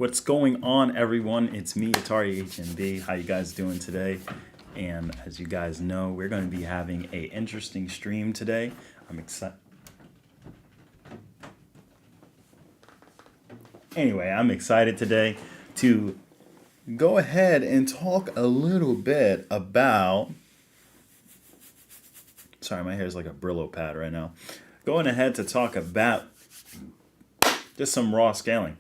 What's going on, everyone? It's me, Atari HMB. How you guys doing today? And as you guys know, we're going to be having a interesting stream today. I'm excited. Anyway, I'm excited today to go ahead and talk a little bit about. Sorry, my hair is like a Brillo pad right now. Going ahead to talk about just some raw scaling.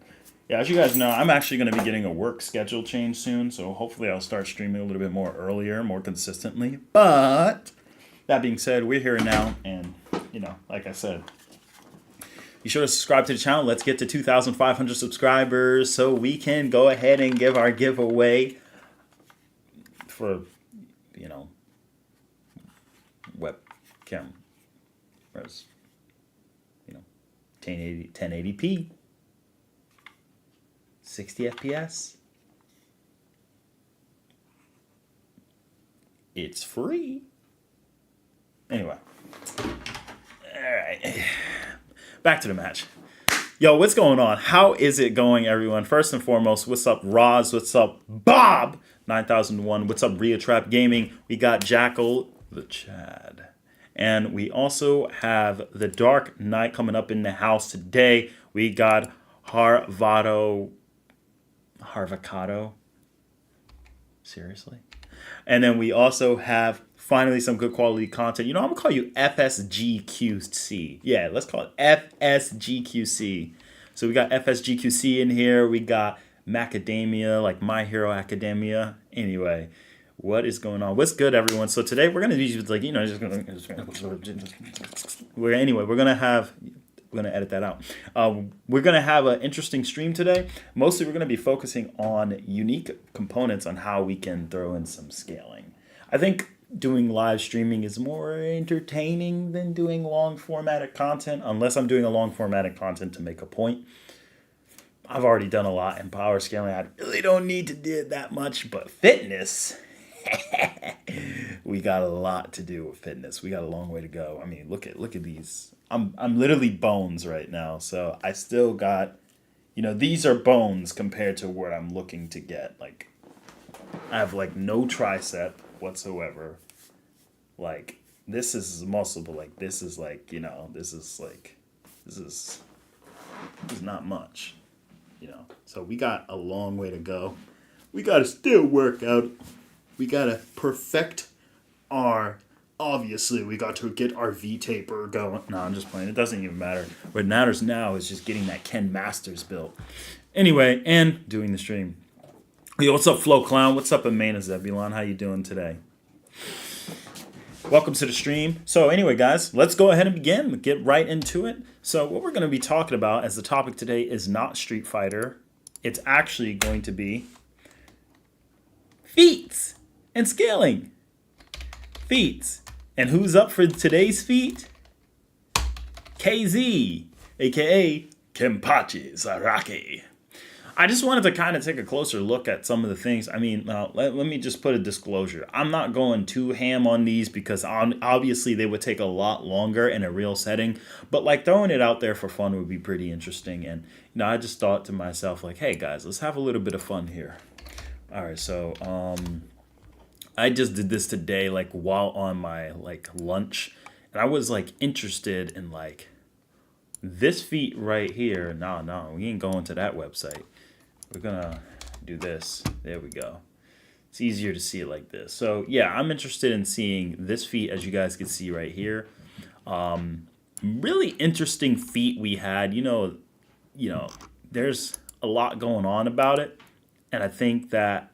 Yeah, as you guys know, I'm actually going to be getting a work schedule change soon, so hopefully I'll start streaming a little bit more earlier, more consistently. But that being said, we're here now, and like I said, be sure to subscribe to the channel. Let's get to 2,500 subscribers so we can go ahead and give our giveaway for webcam, 1080p. 60 FPS. It's free. Anyway. Alright. Back to the match. Yo, what's going on? How is it going, everyone? First and foremost, what's up, Roz? What's up, Bob? 9001. What's up, Ria Trap Gaming? We got Jackal, the Chad. And we also have the Dark Knight coming up in the house today. We got Harvado. Seriously? And then we also have finally some good quality content. I'm going to call you FSGQC. Yeah, let's call it FSGQC. So we got FSGQC in here. We got Macadamia, like My Hero Academia. Anyway, what is going on? What's good, everyone? So today we're going to be we're going to edit that out. We're going to have an interesting stream today. Mostly we're going to be focusing on unique components on how we can throw in some scaling. I think doing live streaming is more entertaining than doing long formatted content, unless I'm doing a long formatted content to make a point. I've already done a lot in power scaling. I really don't need to do that much, but fitness, we got a lot to do with fitness. We got a long way to go. I mean, look at these. I'm literally bones right now, so I still got, these are bones compared to what I'm looking to get. Like, I have like no tricep whatsoever. Like, this is muscle, but like this is like, this is not much, So we got a long way to go. We gotta still work out. We gotta perfect our. Obviously, we got to get our V-taper going. No, I'm just playing. It doesn't even matter. What matters now is just getting that Ken Masters built. Anyway, and doing the stream. Yo, what's up, Flo Clown? What's up, Amena Zebulon? How you doing today? Welcome to the stream. So anyway, guys, let's go ahead and begin. Get right into it. So what we're going to be talking about as the topic today is not Street Fighter. It's actually going to be feats and scaling. Feats. And who's up for today's feat? KZ, a.k.a. Kenpachi Zaraki. I just wanted to kind of take a closer look at some of the things. I mean, let me just put a disclosure. I'm not going too ham on these because obviously they would take a lot longer in a real setting. But like throwing it out there for fun would be pretty interesting. And, I just thought to myself, like, hey, guys, let's have a little bit of fun here. All right, so I just did this today, like while on my like lunch, and I was like interested in like this feat right here. No, we ain't going to that website. We're gonna do this. There we go. It's easier to see it like this. So yeah, I'm interested in seeing this feat, as you guys can see right here. Really interesting feat we had. There's a lot going on about it, and I think that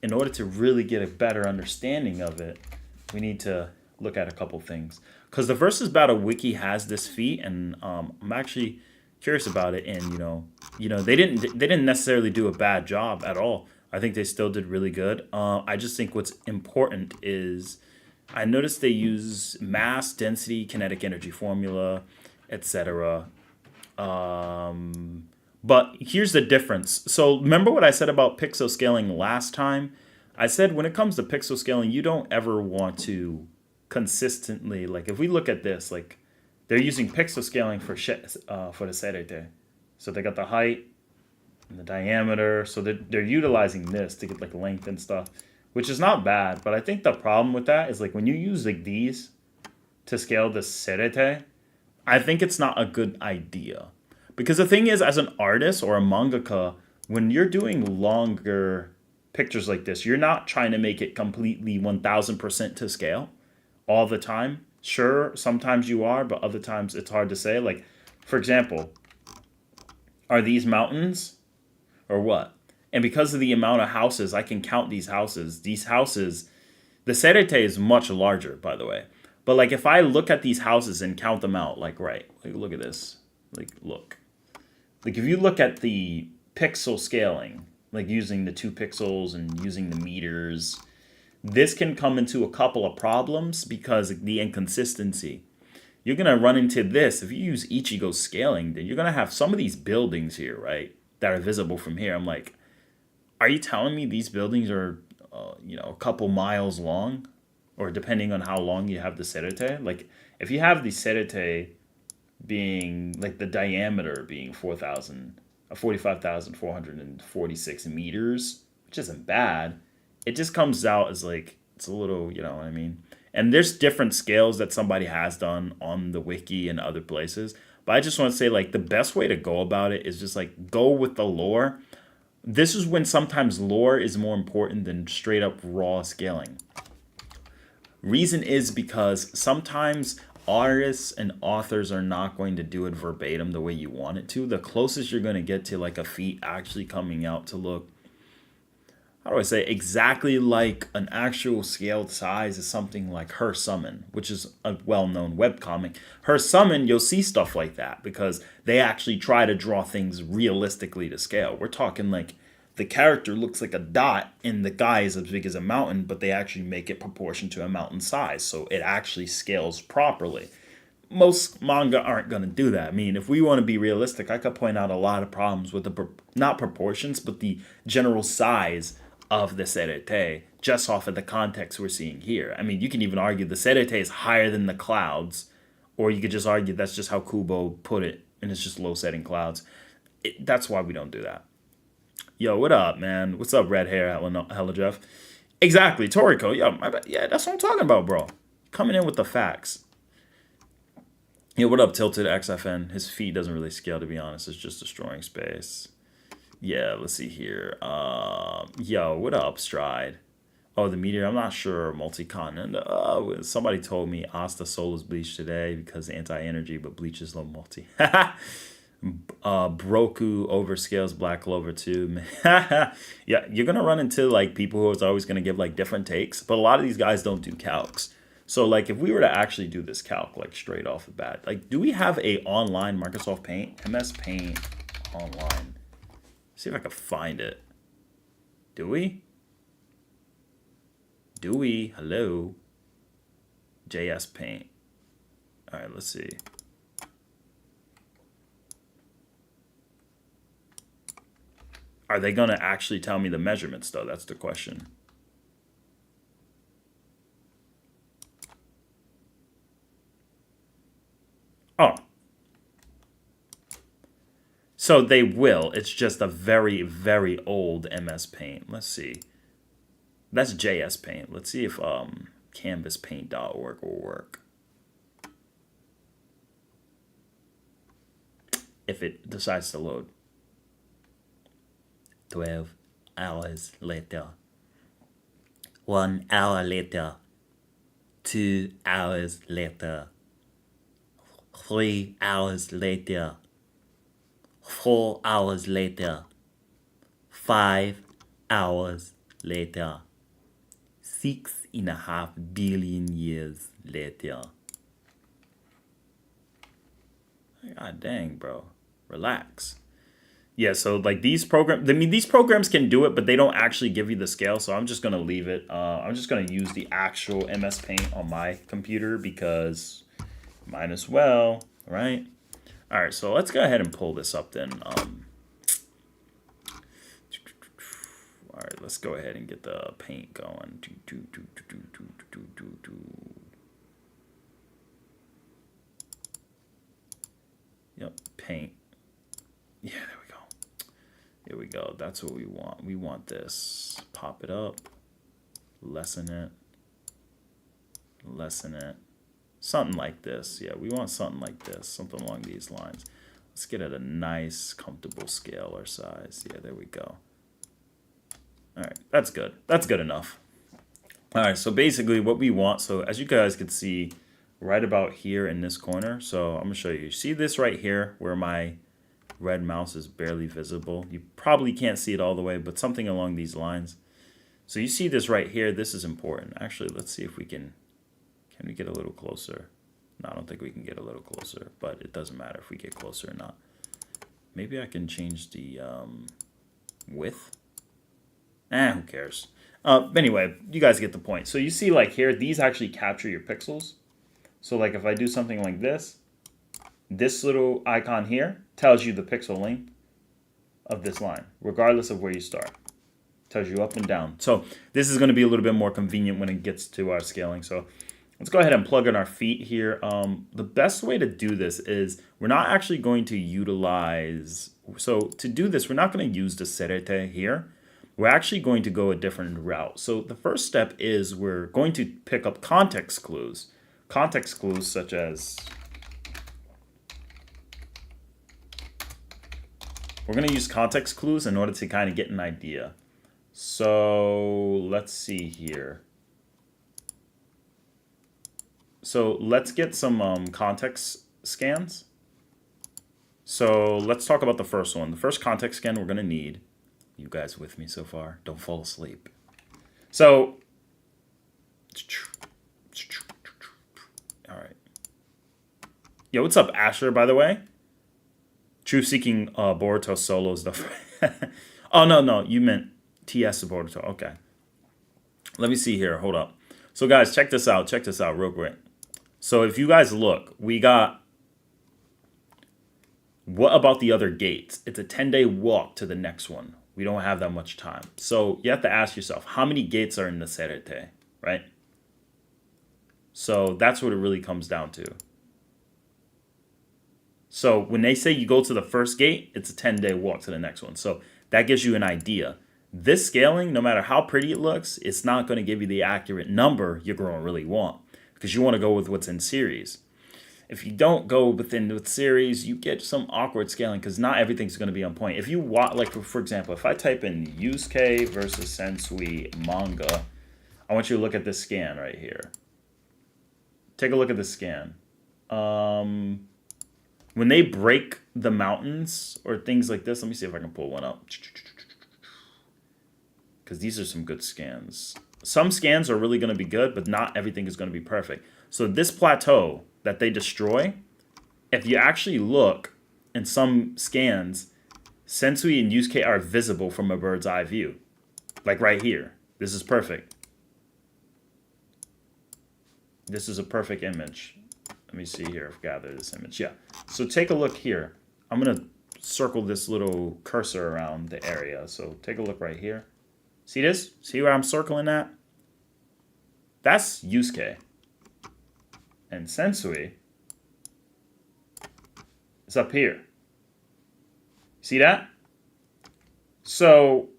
in order to really get a better understanding of it, we need to look at a couple things. Because the Versus Battle Wiki has this feat, and I'm actually curious about it. And they didn't necessarily do a bad job at all. I think they still did really good. I just think what's important is I noticed they use mass, density, kinetic energy formula, etc. But here's the difference. So remember what I said about pixel scaling last time? I said when it comes to pixel scaling, you don't ever want to consistently, like if we look at this, like they're using pixel scaling for the serete. So they got the height, and the diameter. So they're utilizing this to get like length and stuff, which is not bad. But I think the problem with that is like when you use like these to scale the serete, I think it's not a good idea. Because the thing is, as an artist or a mangaka, when you're doing longer pictures like this, you're not trying to make it completely 1000% to scale all the time. Sure, sometimes you are, but other times it's hard to say. Like, for example, are these mountains or what? And because of the amount of houses, I can count these houses. These houses, the serete is much larger, by the way. But like if I look at these houses and count them out, like right, like look at this. Like look. Like if you look at the pixel scaling, like using the 2 pixels and using the meters, this can come into a couple of problems because of the inconsistency. You're gonna run into this if you use Ichigo scaling. Then you're gonna have some of these buildings here, right, that are visible from here. I'm like, are you telling me these buildings are, a couple miles long, or depending on how long you have the serete? Like, if you have the serete being like the diameter being 45,446 meters, which isn't bad. It just comes out as like it's a little, you know what I mean? And there's different scales that somebody has done on the wiki and other places. But I just want to say like the best way to go about it is just like go with the lore. This is when sometimes lore is more important than straight up raw scaling. Reason is because sometimes artists and authors are not going to do it verbatim the way you want it to. The closest you're going to get to like a feat actually coming out to look, how do I say, exactly like an actual scaled size is something like Her Summon, which is a well-known webcomic. Her Summon, you'll see stuff like that because they actually try to draw things realistically to scale. We're talking like the character looks like a dot and the guy is as big as a mountain, but they actually make it proportion to a mountain size. So it actually scales properly. Most manga aren't going to do that. I mean, if we want to be realistic, I could point out a lot of problems with the, not proportions, but the general size of the serete just off of the context we're seeing here. I mean, you can even argue the serete is higher than the clouds, or you could just argue that's just how Kubo put it, and it's just low setting clouds. That's why we don't do that. Yo, what up, man? What's up, red hair, hella Jeff? Exactly, Toriko. Yo, yeah, that's what I'm talking about, bro. Coming in with the facts. Yo, what up, Tilted XFN? His feet doesn't really scale, to be honest. It's just destroying space. Yeah, let's see here. Yo, what up, Stride? Oh, the meteor. I'm not sure. Multi-continent. Somebody told me Asta Soul is bleached today because anti-energy, but bleach is low multi. Broku overscales Black Clover too. Yeah, you're gonna run into like people who is always gonna give like different takes, but a lot of these guys don't do calcs. So like if we were to actually do this calc like straight off the bat, like do we have a online Microsoft Paint, MS Paint online? See if I can find it. Do we? Do we? Hello. JS Paint. All right, let's see. Are they going to actually tell me the measurements, though? That's the question. Oh. So they will. It's just a very, very old MS Paint. Let's see. That's JS Paint. Let's see if canvaspaint.org will work. If it decides to load. 12 hours later. 1 hour later. 2 hours later. 3 hours later. 4 hours later. 5 hours later. 6.5 billion years later. God dang, bro. Relax. Yeah, so like these programs, I mean, these programs can do it, but they don't actually give you the scale. So I'm just going to leave it. I'm just going to use the actual MS Paint on my computer because might as well, right? All right, so let's go ahead and pull this up then. All right, let's go ahead and get the paint going. Yep, paint. Yeah, there we go. Here we go. That's what we want. We want this. Pop it up. Lessen it. Lessen it. Something like this. Yeah, we want something like this. Something along these lines. Let's get at a nice, comfortable scale or size. Yeah, there we go. All right, that's good. That's good enough. All right, so basically what we want, so as you guys can see right about here in this corner, so I'm gonna show you. See this right here where my red mouse is barely visible? You probably can't see it all the way, but something along these lines. So you see this right here, this is important. Actually, let's see if we can we get a little closer? No, I don't think we can get a little closer, but it doesn't matter if we get closer or not. Maybe I can change the width. Who cares? Anyway, you guys get the point. So you see like here, these actually capture your pixels. So like if I do something like this little icon here tells you the pixel length of this line, regardless of where you start. Tells you up and down. So this is going to be a little bit more convenient when it gets to our scaling. So let's go ahead and plug in our feet here. The best way to do this is we're not actually going to utilize, so to do this, we're not going to use the serete here. We're actually going to go a different route. So the first step is we're going to pick up context clues. Context clues such as, we're going to use context clues in order to kind of get an idea. So let's see here. So let's get some context scans. So let's talk about the first one. The first context scan we're going to need. You guys with me so far? Don't fall asleep. So, all right. Yo, what's up, Asher, by the way? Truth Seeking Boruto solo stuff. Oh, no, you meant TS Boruto. Okay. Let me see here. Hold up. So, guys, check this out. Check this out real quick. So, if you guys look, we got, what about the other gates? It's a 10-day walk to the next one. We don't have that much time. So you have to ask yourself, how many gates are in the serete, right? So that's what it really comes down to. So when they say you go to the first gate, it's a 10-day walk to the next one. So that gives you an idea. This scaling, no matter how pretty it looks, it's not going to give you the accurate number you're going to really want because you want to go with what's in series. If you don't go within the series, you get some awkward scaling because not everything's going to be on point. If you want, like for example, if I type in Yusuke versus Sensui manga, I want you to look at this scan right here. Take a look at this scan. When they break the mountains or things like this, let me see if I can pull one up. Because these are some good scans. Some scans are really going to be good, but not everything is going to be perfect. So this plateau that they destroy, if you actually look in some scans, Sensui and Yusuke are visible from a bird's eye view. Like right here. This is perfect. This is a perfect image. Let me see here. I've gathered this image. Yeah. So take a look here. I'm going to circle this little cursor around the area. So take a look right here. See this? See where I'm circling at? That's Yusuke. And Sensui is up here. See that? So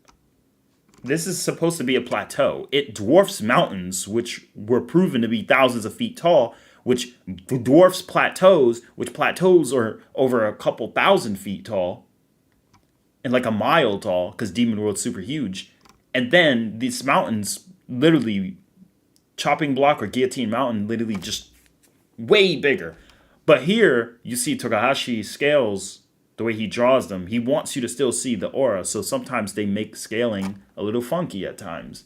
this is supposed to be a plateau. It dwarfs mountains, which were proven to be thousands of feet tall, which dwarfs plateaus, which plateaus are over a couple thousand feet tall and like a mile tall because Demon World's super huge. And then these mountains, literally Chopping Block or Guillotine Mountain, literally just way bigger. But here you see Togahashi scales the way he draws them. He wants you to still see the aura. So sometimes they make scaling a little funky at times.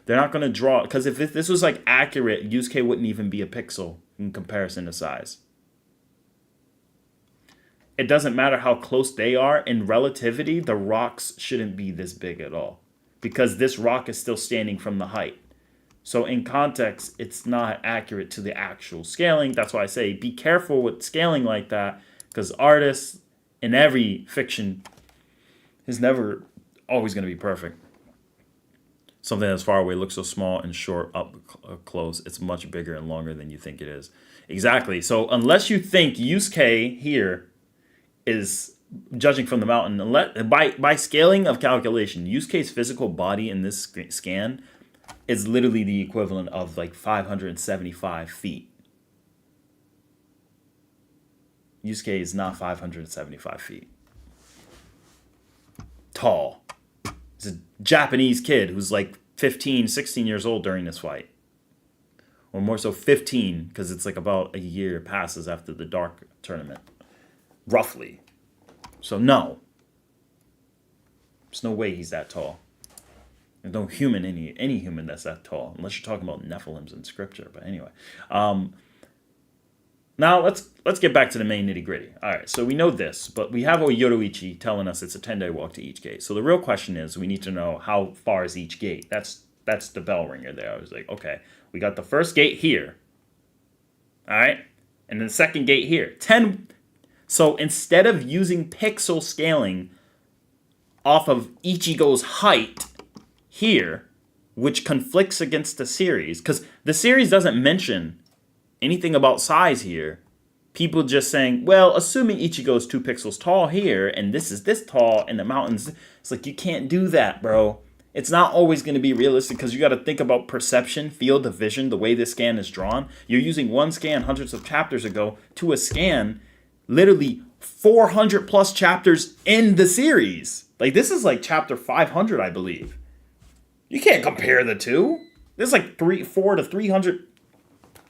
They're not going to draw, because if this was like accurate, Yusuke wouldn't even be a pixel in comparison to size. It doesn't matter how close they are. In relativity, the rocks shouldn't be this big at all because this rock is still standing from the height. So in context, it's not accurate to the actual scaling. That's why I say be careful with scaling like that because artists in every fiction is never always going to be perfect. Something that's far away looks so small and short up close. It's much bigger and longer than you think it is. Exactly. So unless you think Yusuke here is judging from the mountain, by scaling of calculation, use case physical body in this scan is literally the equivalent of like 575 feet. Use case is not 575 feet. Tall. It's a Japanese kid who's like 15, 16 years old during this fight. Or more so 15, because it's like about a year passes after the Dark tournament. Roughly. So no. There's no way he's that tall. There's no human, any human that's that tall. Unless you're talking about Nephilims in scripture. But anyway. Now let's get back to the main nitty gritty. All right, so we know this, but we have Yoruichi telling us it's a 10-day walk to each gate. So the real question is, we need to know how far is each gate. That's the bell ringer there. I was like, okay, we got the first gate here. All right, and then the second gate here. 10. So instead of using pixel scaling off of Ichigo's height here, which conflicts against the series, because the series doesn't mention anything about size here. People just saying, well, assuming Ichigo's 2 pixels tall here, and this is this tall, and the mountains, it's like, you can't do that, bro. It's not always going to be realistic, because you got to think about perception, field of vision, the way this scan is drawn. You're using one scan hundreds of chapters ago to a scan literally 400 plus chapters in the series. Like, this is like chapter 500, I believe. You can't compare the two. There's like 400 to 300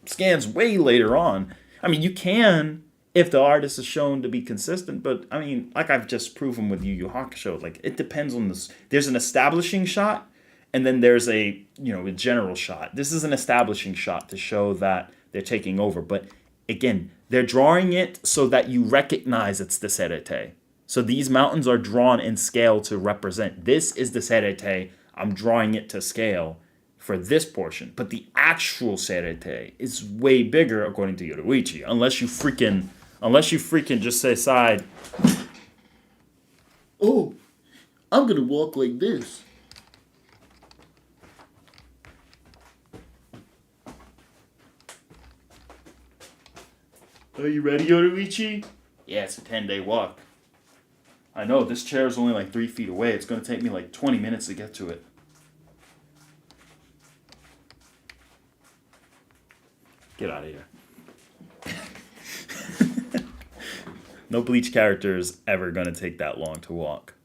scans way later on. I mean, you can if the artist is shown to be consistent, but I mean, like I've just proven with Yu Yu Hakusho, like it depends on this. There's an establishing shot, and then there's a a general shot. This is an establishing shot to show that they're taking over, but again, they're drawing it so that you recognize it's the Serete. So these mountains are drawn in scale to represent this is the Serete. I'm drawing it to scale for this portion, but the actual Serete is way bigger according to Yoruichi. Unless you freaking just say side. Oh, I'm gonna walk like this. Are you ready, Yoruichi? Yeah, it's a 10-day walk. I know this chair is only like 3 feet away. It's gonna take me like 20 minutes to get to it. Get out of here. No Bleach character is ever going to take that long to walk.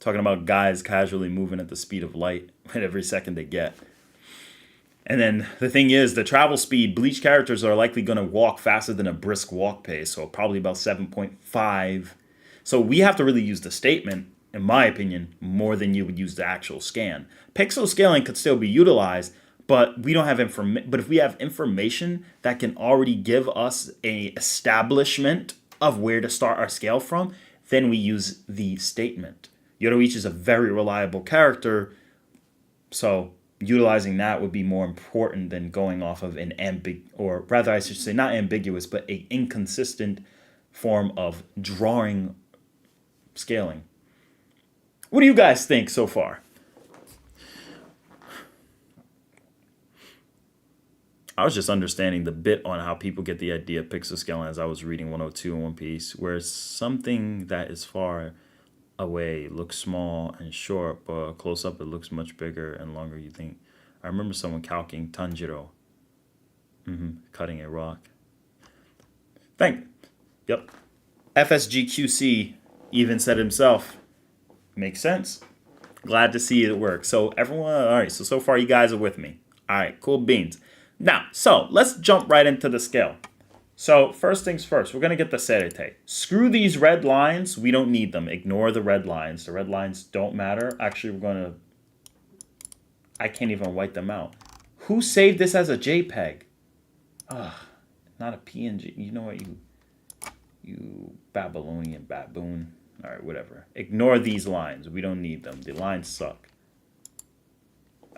Talking about guys casually moving at the speed of light at every second they get. And then the thing is, the travel speed, Bleach characters are likely going to walk faster than a brisk walk pace, so probably about 7.5. So we have to really use the statement, in my opinion, more than you would use the actual scan. Pixel scaling could still be utilized, but we don't have information. But if we have information that can already give us a establishment of where to start our scale from, then we use the statement. Yoruichi is a very reliable character, so utilizing that would be more important than going off of an or rather I should say not ambiguous, but a inconsistent form of drawing scaling. What do you guys think so far? I was just understanding the bit on how people get the idea of pixel scaling as I was reading 102 in One Piece, where something that is far away looks small and short, but close up it looks much bigger and longer. You think? I remember someone calcing Tanjiro, cutting a rock. Yep. FSGQC even said himself, makes sense. Glad to see it work. So everyone, all right. So far you guys are with me. All right, cool beans. Now, so let's jump right into the scale. So first things first, we're going to get the Serete. Screw these red lines. We don't need them. Ignore the red lines. The red lines don't matter. Actually, we're going to... I can't even white them out. Who saved this as a JPEG? Ugh, not a PNG. You know what, you Babylonian baboon. All right, whatever. Ignore these lines. We don't need them. The lines suck.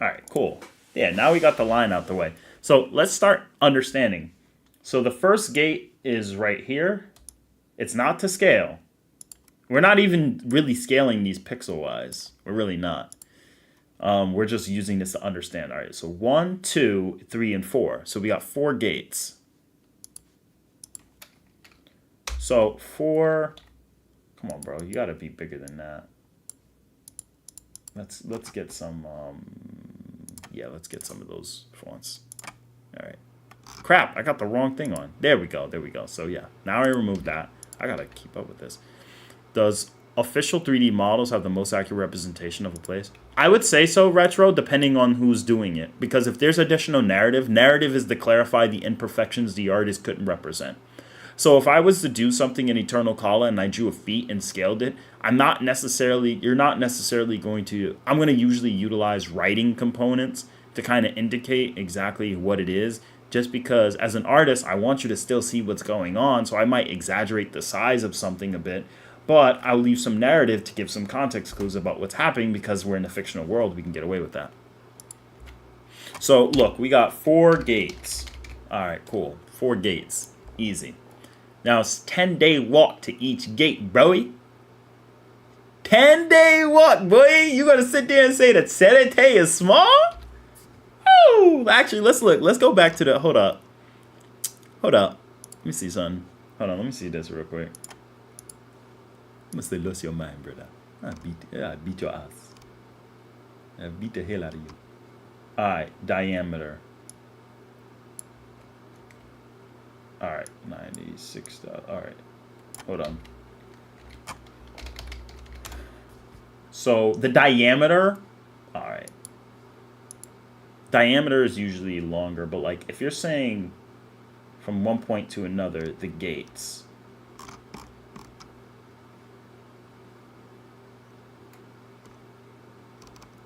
All right, cool. Yeah, now we got the line out the way. So let's start understanding. So the first gate is right here. It's not to scale. We're not even really scaling these pixel-wise. We're really not. We're just using this to understand. All right, so 1, 2, 3, and 4. So we got 4 gates. So 4, Come on, bro. You gotta be bigger than that. Let's get some. Yeah, let's get some of those fonts. All right. Crap! I got the wrong thing on. There we go. There we go. So yeah, now I removed that. I gotta keep up with this. Does official 3D models have the most accurate representation of a place? I would say so, Retro, depending on who's doing it. Because if there's additional narrative, narrative is to clarify the imperfections the artist couldn't represent. So if I was to do something in Eternal Kala and I drew a feat and scaled it, you're not necessarily going to, I'm going to usually utilize writing components to kind of indicate exactly what it is. Just because as an artist, I want you to still see what's going on. So I might exaggerate the size of something a bit, but I'll leave some narrative to give some context clues about what's happening because we're in a fictional world. We can get away with that. So look, we got 4 gates. All right, cool. 4 gates. Easy. Now it's 10-day walk to each gate, broy. 10-day walk, boy. You gonna sit there and say that Serete is small? Oh, actually, let's look. Let's go back to the. Hold up. Let me see something. Hold on. Let me see this real quick. Must have lost your mind, brother. I beat your ass. I beat the hell out of you. All right, diameter. All right, 96. All right, hold on. So the diameter. All right. Diameter is usually longer, but like if you're saying from one point to another, the gates.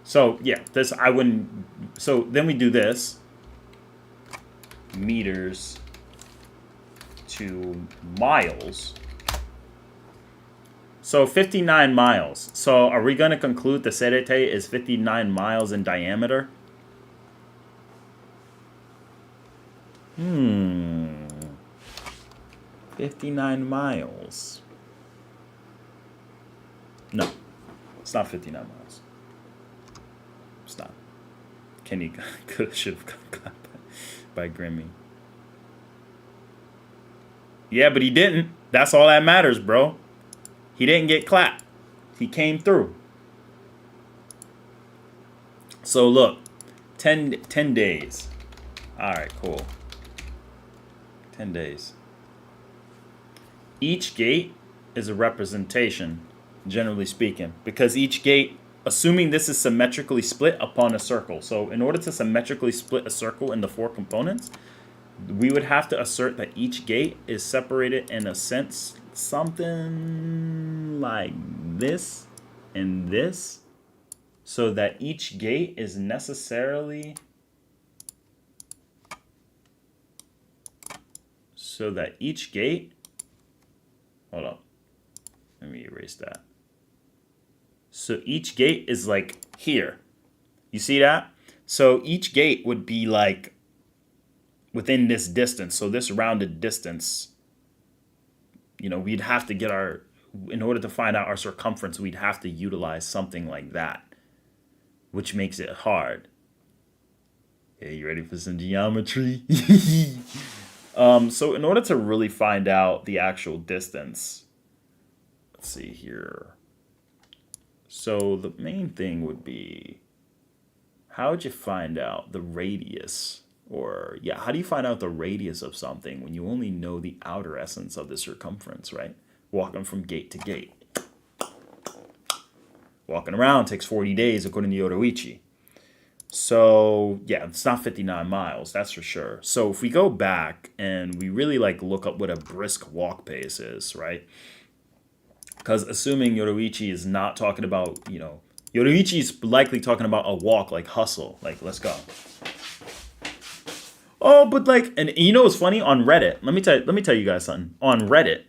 So yeah, this I wouldn't. So then we do this. Meters to miles. So 59 miles. So are we going to conclude the Serete is 59 miles in diameter? 59 miles. No, it's not 59 miles. Stop. Kenny should have got clapped by Grimmy. Yeah, but he didn't. That's all that matters, bro. He didn't get clapped. He came through. So look, 10 days. All right, cool. 10 days. Each gate is a representation, generally speaking, because each gate, assuming this is symmetrically split upon a circle. So in order to symmetrically split a circle into 4 components, we would have to assert that each gate is separated in a sense, something like this and this, so that each gate is necessarily hold up, let me erase that. So each gate is like here. You see that? So each gate would be like within this distance. So this rounded distance, you know, we'd have to get in order to find out our circumference, we'd have to utilize something like that, which makes it hard. Okay, you ready for some geometry? So in order to really find out the actual distance, let's see here. So the main thing would be, how would you find out the radius? Or, yeah, how do you find out the radius of something when you only know the outer essence of the circumference, right? Walking from gate to gate. Walking around takes 40 days, according to Yoruichi. So, yeah, it's not 59 miles, that's for sure. So if we go back and we really, like, look up what a brisk walk pace is, right? Because assuming Yoruichi is not talking about, you know, Yoruichi is likely talking about a walk, like hustle, like, let's go. Oh, but like, and you know what's funny? On Reddit, let me tell you guys something. On Reddit,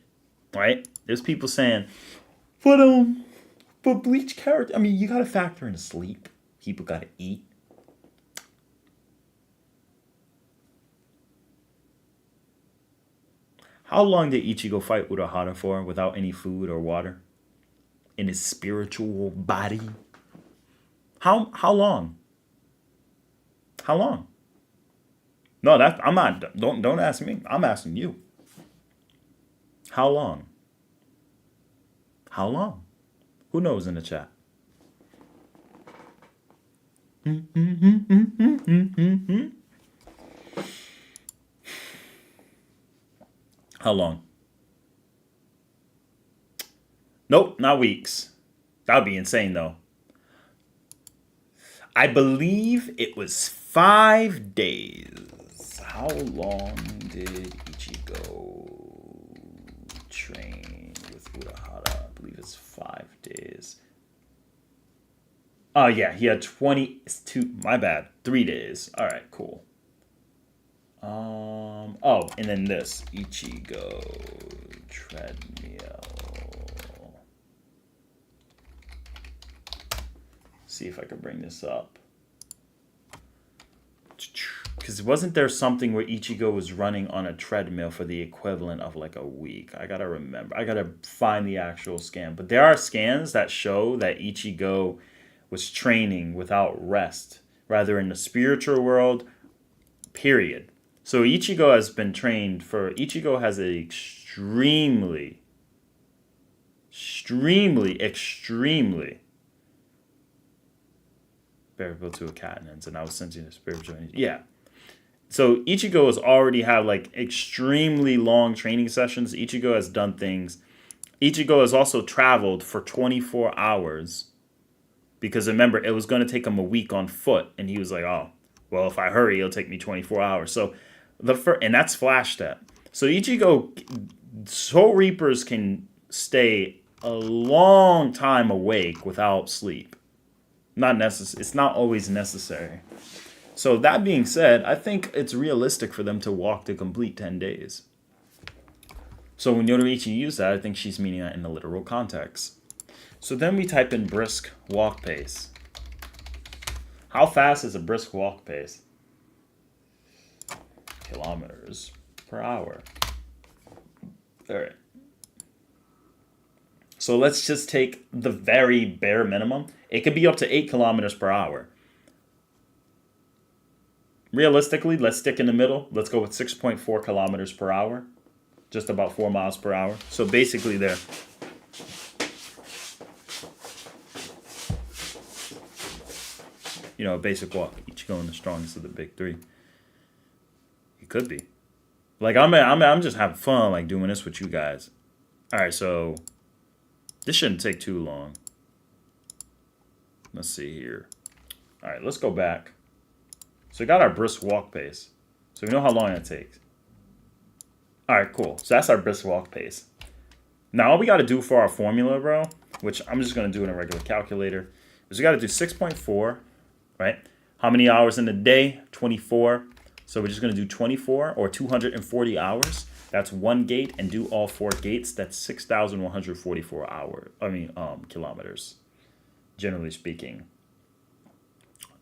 right? There's people saying, but Bleach character. I mean, you gotta factor in sleep. People gotta eat. How long did Ichigo fight Urahara for without any food or water in his spiritual body? How long? How long? No, I'm not. Don't ask me. I'm asking you. How long? How long? Who knows in the chat? How long? Nope, not weeks. That would be insane, though. I believe it was 5 days. How long did Ichigo train with Urahara? I believe it's 5 days. Oh, yeah, he had 22. My bad. 3 days. All right, cool. Oh, and then this Ichigo treadmill. See if I can bring this up. Because wasn't there something where Ichigo was running on a treadmill for the equivalent of like a week? I gotta remember. I gotta find the actual scan. But there are scans that show that Ichigo was training without rest, rather in the spiritual world, period. So Ichigo has been trained for. Ichigo has an extremely bearable to a catnance, and I was sensing a spiritual. Yeah. So Ichigo has already had like extremely long training sessions. Ichigo has done things. Ichigo has also traveled for 24 hours because remember, it was going to take him a week on foot, and he was like, "Oh, well, if I hurry, it'll take me 24 hours." So and that's flash step. So Ichigo, Soul Reapers can stay a long time awake without sleep. Not necessary. It's not always necessary. So that being said, I think it's realistic for them to walk to complete 10 days. So when Yoruichi used that, I think she's meaning that in the literal context. So then we type in brisk walk pace. How fast is a brisk walk pace? Kilometers per hour. All right. So let's just take the very bare minimum. It could be up to 8 kilometers per hour. Realistically, let's stick in the middle. Let's go with 6.4 kilometers per hour. Just about 4 miles per hour. So basically there. You know, a basic walk. Ichigo in the strongest of the big three. He could be. Like, I'm just having fun, like, doing this with you guys. All right, so this shouldn't take too long. Let's see here. All right, let's go back. So we got our brisk walk pace. So we know how long it takes. All right, cool. So that's our brisk walk pace. Now all we got to do for our formula, bro, which I'm just going to do in a regular calculator, is we got to do 6.4, right? How many hours in a day? 24. So we're just going to do 24 or 240 hours. That's one gate, and do all 4 gates. That's 6,144 kilometers, generally speaking,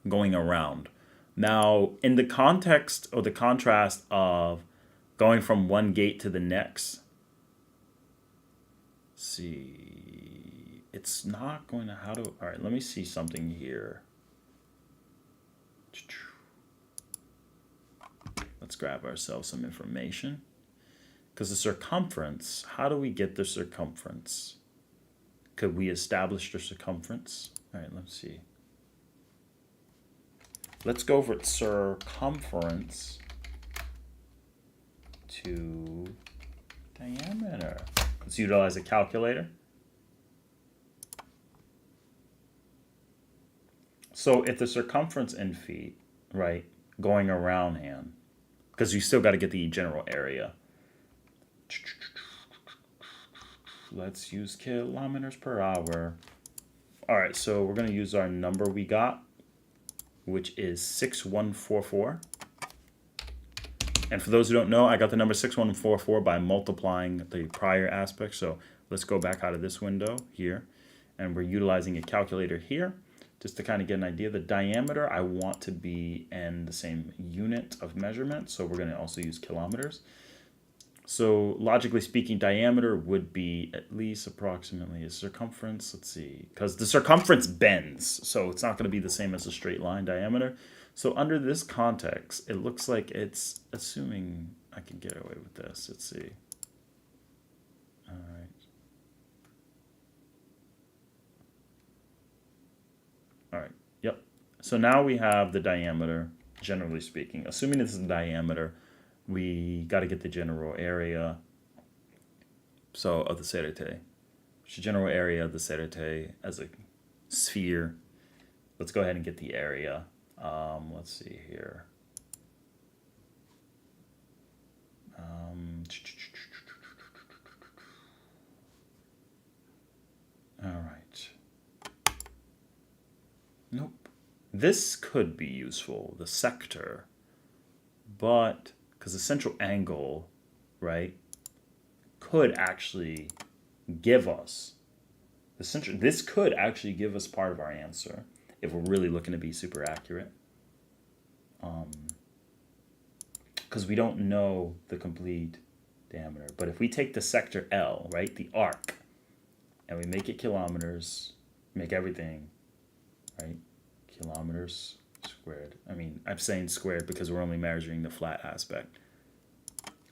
going around. Now, in the context or the contrast of going from one gate to the next, see, it's not going to, all right, let me see something here. Let's grab ourselves some information. Because the circumference, how do we get the circumference? Could we establish the circumference? All right, let's see. Let's go for circumference to diameter. Let's utilize a calculator. So if the circumference in feet, right, going around hand, because you still got to get the general area. Let's use kilometers per hour. All right, so we're going to use our number we got, which is 6144. And for those who don't know, I got the number 6144 by multiplying the prior aspect. So let's go back out of this window here. And we're utilizing a calculator here just to kind of get an idea. The diameter I want to be in the same unit of measurement. So we're going to also use kilometers. So logically speaking, diameter would be at least approximately a circumference. Let's see, because the circumference bends, so it's not going to be the same as a straight line diameter. So under this context, it looks like it's assuming I can get away with this. Let's see. All right. All right. Yep. So now we have the diameter, generally speaking. Assuming this is the diameter, we got to get the general area. So of the serite. The general area of the serite as a sphere. Let's go ahead and get the area. Let's see here. All right. Nope. This could be useful, the sector, but because the central angle, right, could actually give us the central. This could actually give us part of our answer if we're really looking to be super accurate. Because we don't know the complete diameter. But if we take the sector L, right, the arc, and we make it kilometers, make everything, right, kilometers squared. I mean, I'm saying squared because we're only measuring the flat aspect.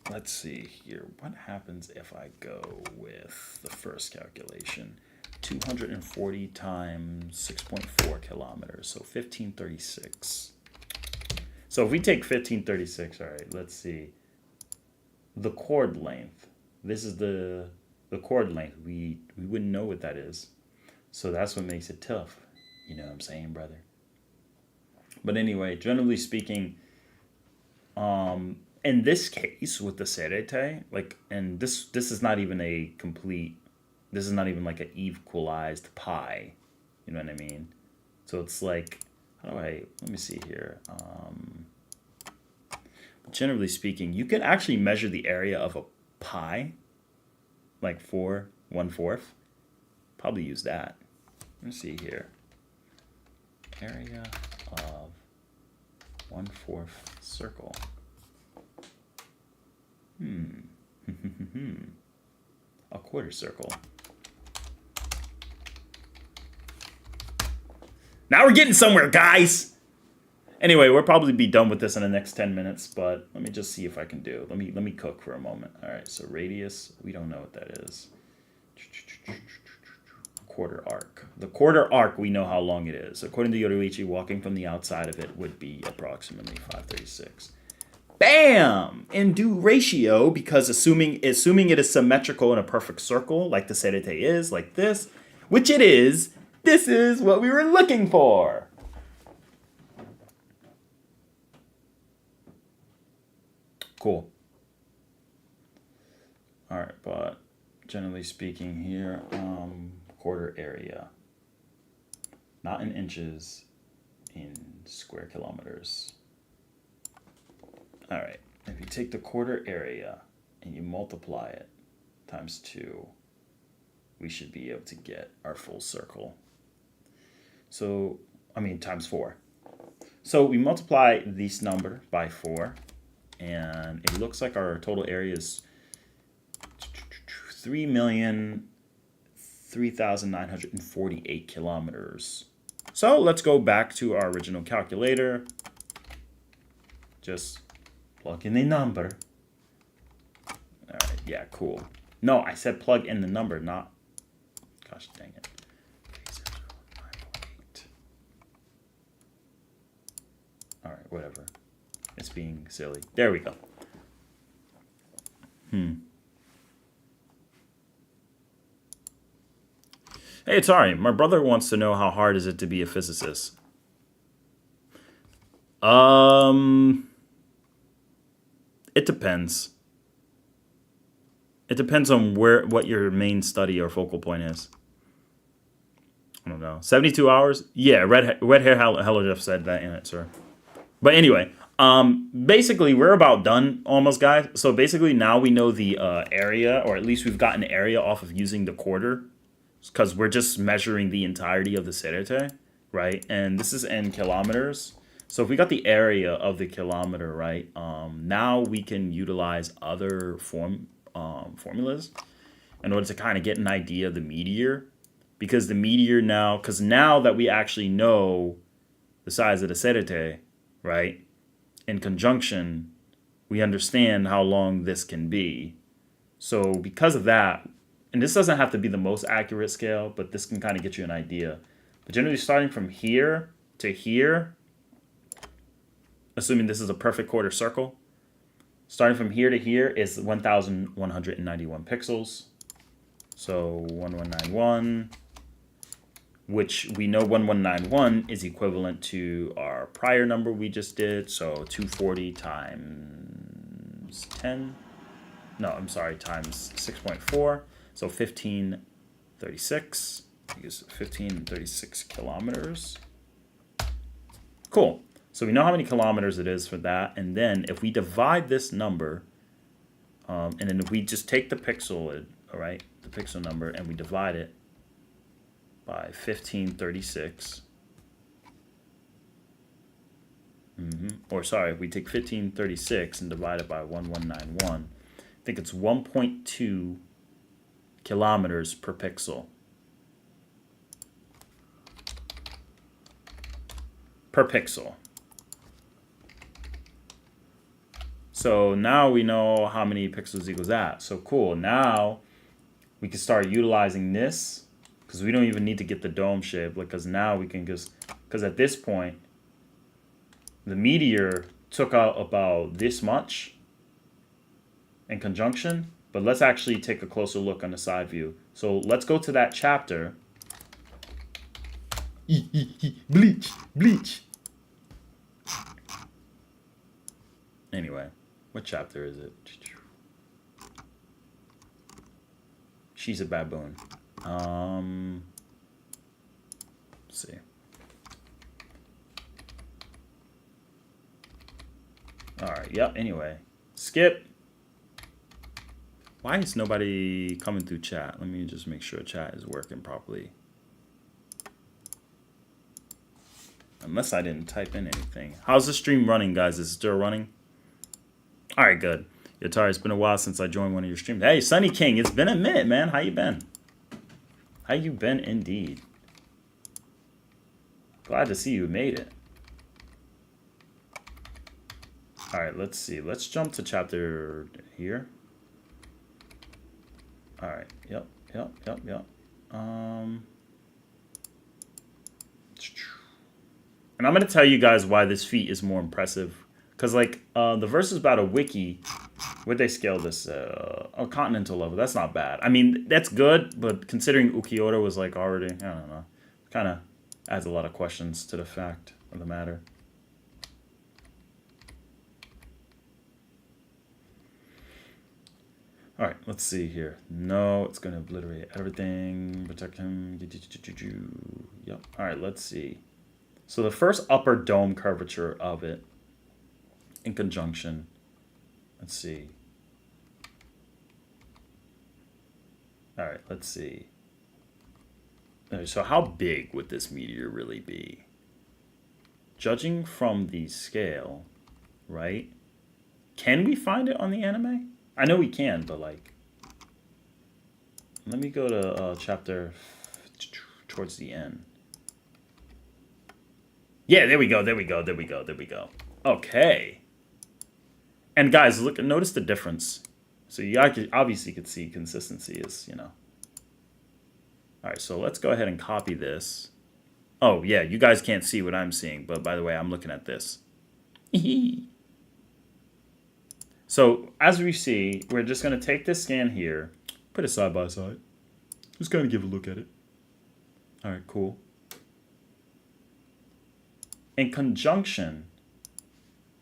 Let's see here. What happens if I go with the first calculation? 240 times 6.4 kilometers, so 1536. So if we take 1536, all right, let's see. The chord length. This is the chord length. We wouldn't know what that is. So that's what makes it tough. You know what I'm saying, brother? But anyway, generally speaking, in this case with the serite, like, and this is not even a complete, this is not even like an equalized pi. You know what I mean? So it's like, how do I, let me see here. Generally speaking, you can actually measure the area of a pi, like 1/4. Probably use that. Let's see here. Area of 1/4 circle. A quarter circle. Now we're getting somewhere, guys. Anyway, we'll probably be done with this in the next 10 minutes, but let me just see if I can do. Let me cook for a moment. All right, so radius, we don't know what that is. Quarter arc. The quarter arc, we know how long it is. According to Yoruichi, walking from the outside of it would be approximately 536. Bam! In due ratio, because assuming it is symmetrical in a perfect circle, like the serite is, like this, which it is, this is what we were looking for. Cool. All right, but generally speaking here, quarter area, not in inches, in square kilometers. All right, if you take the quarter area and you multiply it times 2, we should be able to get our full circle. So, I mean, times 4. So we multiply this number by 4, and it looks like our total area is 3,003,948 kilometers. So let's go back to our original calculator. Just plug in the number. All right, yeah, cool. No, I said plug in the number, not, gosh dang it. 3,00908. All right, whatever. It's being silly. There we go. Hey, it's Ari. My brother wants to know how hard is it to be a physicist. It depends. It depends on what your main study or focal point is. I don't know. 72 hours? Yeah, Red Hair Hello Jeff said that answer. But anyway, basically we're about done almost, guys. So basically now we know the area, or at least we've gotten area off of using the quarter, because we're just measuring the entirety of the serite, right? And this is in kilometers. So if we got the area of the kilometer, right, now we can utilize other formulas in order to kind of get an idea of the meteor. Because the meteor now, because now that we actually know the size of the serite, right, in conjunction, we understand how long this can be. So because of that, and this doesn't have to be the most accurate scale, but this can kind of get you an idea. But generally starting from here to here, assuming this is a perfect quarter circle, starting from here to here is 1,191 pixels. So 1191, which we know 1191 is equivalent to our prior number we just did. So 240 times 10. No, I'm sorry, times 6.4. So 1536. Use 1536 kilometers. Cool. So we know how many kilometers it is for that. And then if we divide this number, and then if we just take the pixel, all right, the pixel number, and we divide it by 1536. Or sorry, if we take 1536 and divide it by 1191, I think it's 1.2 kilometers per pixel. Per pixel. So now we know how many pixels equals that. So cool. Now we can start utilizing this because we don't even need to get the dome shape, because now we can just, because at this point the meteor took out about this much in conjunction. But let's actually take a closer look on the side view. So let's go to that chapter. Bleach, bleach. Anyway, what chapter is it? She's a baboon. Let's see. All right. Yep. Anyway, skip. Why is nobody coming through chat? Let me just make sure chat is working properly. Unless I didn't type in anything. How's the stream running, guys? Is it still running? All right, good. Yatari, it's been a while since I joined one of your streams. Hey, Sunny King, it's been a minute, man. How you been? How you been indeed? Glad to see you made it. All right, let's see. Let's jump to chapter here. All right. Yep. And I'm going to tell you guys why this feat is more impressive. Because, like, the verse is about a wiki. Where'd they scale this? Oh, continental level. That's not bad. I mean, that's good. But considering Ukiyo-e was, like, already, I don't know. Kind of adds a lot of questions to the fact of the matter. All right, let's see here. No, it's going to obliterate everything. Protect him. Yep. All right, let's see. So the first upper dome curvature of it in conjunction. Let's see. All right, let's see. So how big would this meteor really be? Judging from the scale, right? Can we find it on the anime? I know we can, but like, let me go to chapter towards the end. Yeah, there we go. Okay. And guys, look, notice the difference. So you obviously could see consistency is, you know. All right, so let's go ahead and copy this. Oh, yeah, you guys can't see what I'm seeing, but by the way, I'm looking at this. So as we see, we're just going to take this scan here, put it side by side. Just kind of give a look at it. All right, cool. In conjunction,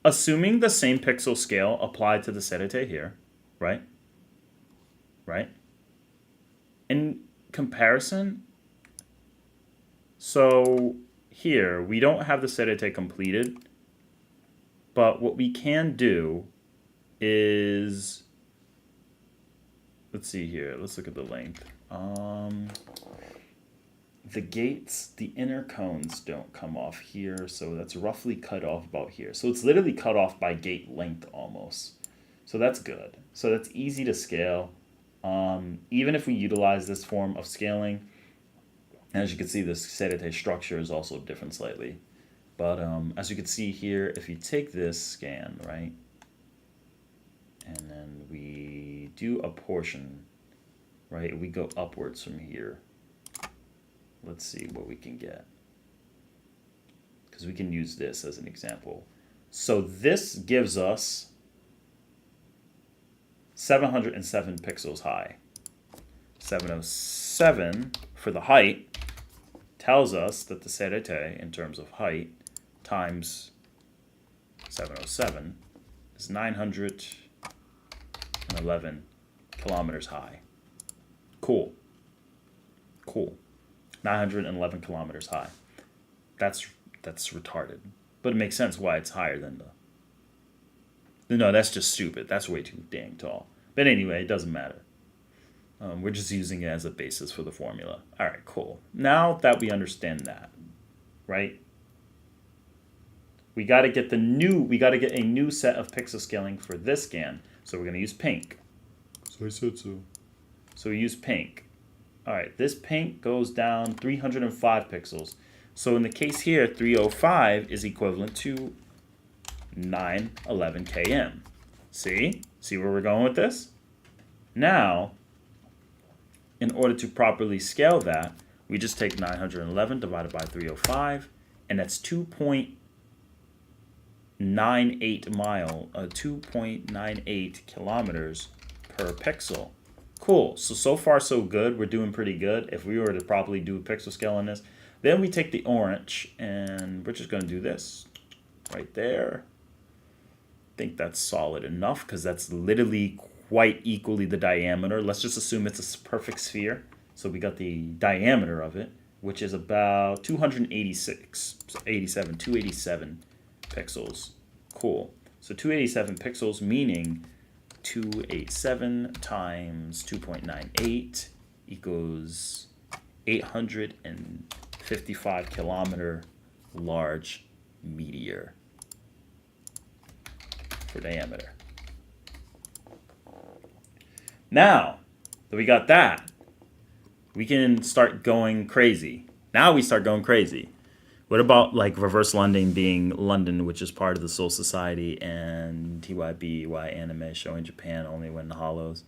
assuming the same pixel scale applied to the serite here, right? Right? In comparison, so here, we don't have the serite completed, but what we can do is, let's see here, let's look at the length. The gates, the inner cones don't come off here, so that's roughly cut off about here. So it's literally cut off by gate length almost. So that's good. So that's easy to scale. Even if we utilize this form of scaling, as you can see, this serite structure is also different slightly. But as you can see here, if you take this scan, right, and then we do a portion, right, we go upwards from here. Let's see what we can get. because we can use this as an example. So this gives us 707 pixels high. 707 for the height tells us that the serite, in terms of height, times 707 is 911 kilometers high. Cool. Cool. 911 kilometers high. That's retarded. But it makes sense why it's higher than the... No, that's just stupid. That's way too dang tall. But anyway, it doesn't matter. We're just using it as a basis for the formula. All right, cool. Now that we understand that, right? We got to get a new set of pixel scaling for this scan. So we're going to use pink. So I said so. So we use pink. All right, this pink goes down 305 pixels. So in the case here, 305 is equivalent to 911 km. See? See where we're going with this? Now, in order to properly scale that, we just take 911 divided by 305, and that's 2.98 kilometers per pixel. Cool. So far so good. We're doing pretty good. If we were to properly do a pixel scale on this, then we take the orange and we're just going to do this right there. I think that's solid enough because that's literally quite equally the diameter. Let's just assume it's a perfect sphere. So we got the diameter of it, which is about 287 pixels. Cool. So 287 pixels, meaning 287 times 2.98 equals 855 kilometer large meteor for diameter. Now that we got that, we can start going crazy. Now we start going crazy. What about like reverse London being London, which is part of the Soul Society, and TYBY anime showing Japan only when hollows?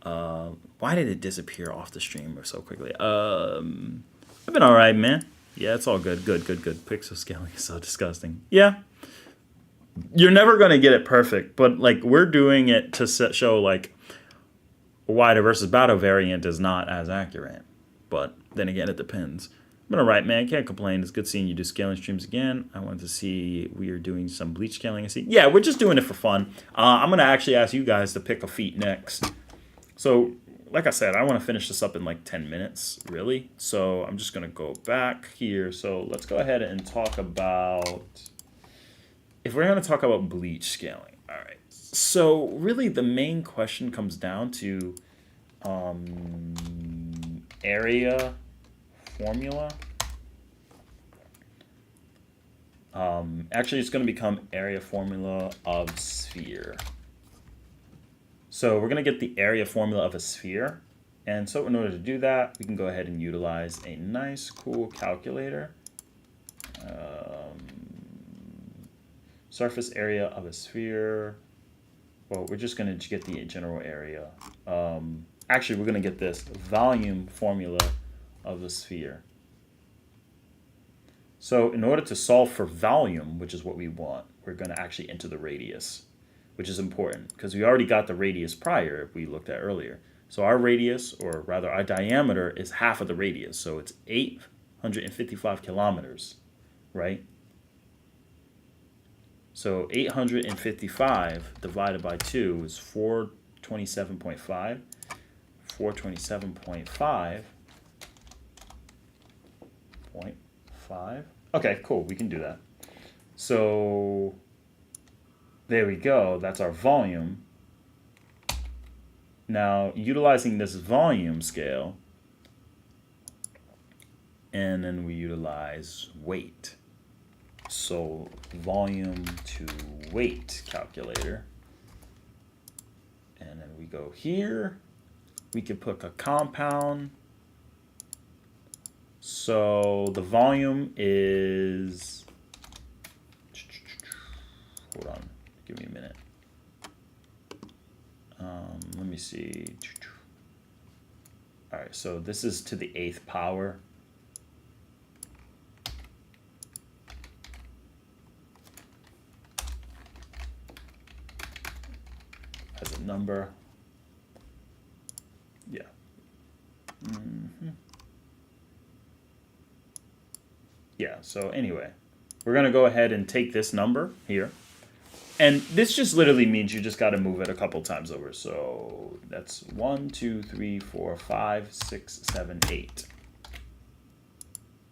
Why did it disappear off the stream so quickly? I've been all right, man. Yeah, it's all good. Good. Pixel scaling is so disgusting. Yeah. You're never going to get it perfect, but like we're doing it to show like why the versus battle variant is not as accurate. But then again, it depends. But all right, man, can't complain. It's good seeing you do scaling streams again. I wanted to see we are doing some bleach scaling. Yeah, we're just doing it for fun. I'm going to actually ask you guys to pick a feat next. So, like I said, I want to finish this up in like 10 minutes, really. So I'm just going to go back here. So let's go ahead and talk about... If we're going to talk about bleach scaling. All right. So really the main question comes down to area formula. Actually, it's going to become area formula of sphere. So we're going to get the area formula of a sphere. And so in order to do that, we can go ahead and utilize a nice, cool calculator. Surface area of a sphere. Well, we're just going to get the general area. Actually, we're going to get this volume formula of the sphere. So in order to solve for volume, which is what we want, we're going to actually enter the radius, which is important because we already got the radius prior if we looked at earlier. So our radius, or rather our diameter, is half of the radius. So it's 855 kilometers, right? So 855 divided by 2 is 427.5. 427.5. Okay, cool. We can do that. So there we go. That's our volume. Now, utilizing this volume scale, and then we utilize weight. So volume to weight calculator. And then we go here. We could put a compound. So the volume is, hold on, give me a minute. Let me see. All right, so this is to the 8th power. number. Yeah. Mm-hmm. Yeah, so anyway, we're going to go ahead and take this number here. And this just literally means you just got to move it a couple times over. So that's 1, 2, 3, 4, 5, 6, 7, 8.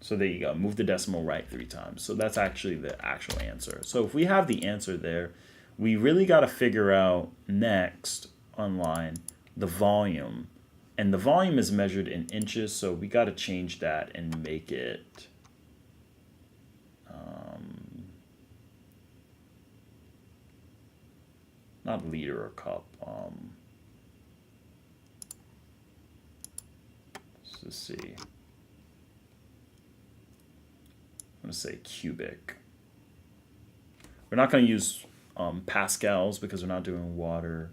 So there you go. Move the decimal right 3 times. So that's actually the actual answer. So if we have the answer there, we really got to figure out next online the volume. And the volume is measured in inches, so we got to change that and make it not liter or cup. Let's see. I'm going to say cubic. We're not going to use pascals because we're not doing water.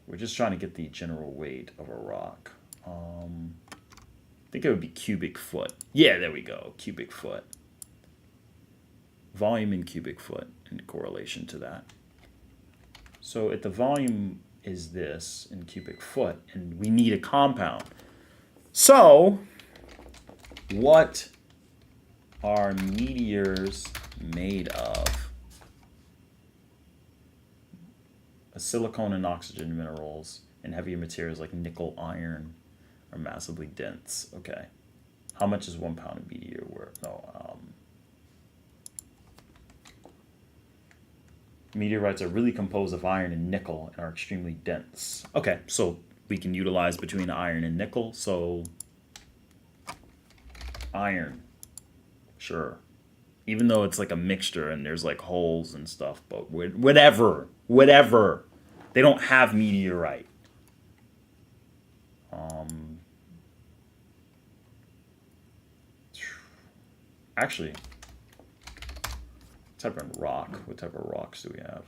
We're just trying to get the general weight of a rock. I think it would be cubic foot. Yeah, there we go. Cubic foot. Volume in cubic foot in correlation to that. So if the volume is this in cubic foot, and we need a compound. So what are meteors made of? Silicon and oxygen minerals and heavier materials like nickel, iron are massively dense. Okay. How much is 1 pound of meteor worth? No. Meteorites are really composed of iron and nickel and are extremely dense. Okay, so we can utilize between iron and nickel. So iron, sure. Even though it's like a mixture and there's like holes and stuff, but whatever. They don't have meteorite. Actually, type of rock. What type of rocks do we have?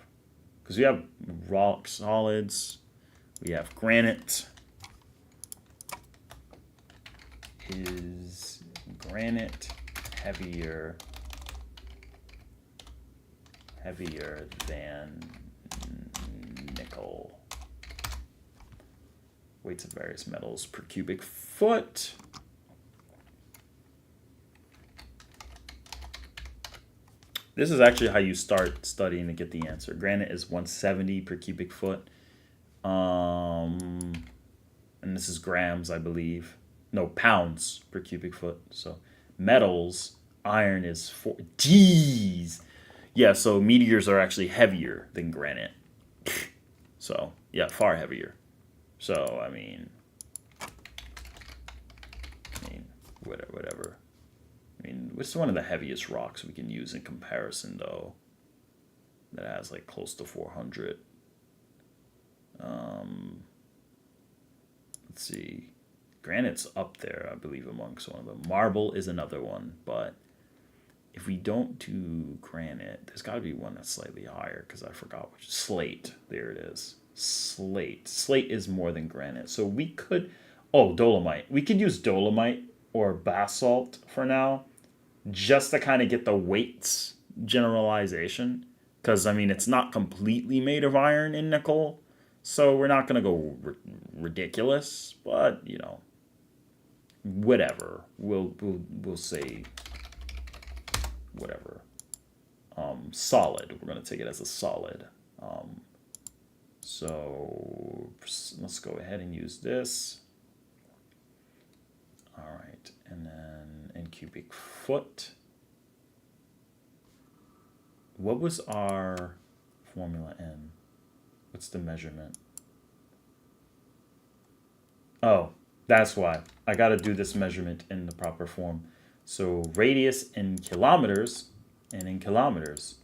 Because we have rock solids. We have granite. Is granite heavier than nickel? Weights of various metals per cubic foot. This is actually how you start studying to get the answer. Granite is 170 per cubic foot. And this is grams, I believe. No, pounds per cubic foot. So metals, iron is 4. Jeez. Yeah, so meteors are actually heavier than granite. So, yeah, far heavier. So, I mean, whatever. I mean, what's one of the heaviest rocks we can use in comparison, though? That has like close to 400. Let's see. Granite's up there, I believe, amongst one of them. Marble is another one, but if we don't do granite, there's got to be one that's slightly higher because I forgot which. Slate. There it is. Slate. Slate is more than granite. So we could... Oh, dolomite. We could use dolomite or basalt for now, just to kind of get the weights generalization. Because, I mean, it's not completely made of iron and nickel, so we're not going to go ridiculous, but, you know, whatever. We'll say whatever. Solid. We're going to take it as a solid. So let's go ahead and use this. All right, and then in cubic foot. What was our formula in? What's the measurement? Oh, that's why. I got to do this measurement in the proper form. So radius in kilometers and in kilometers.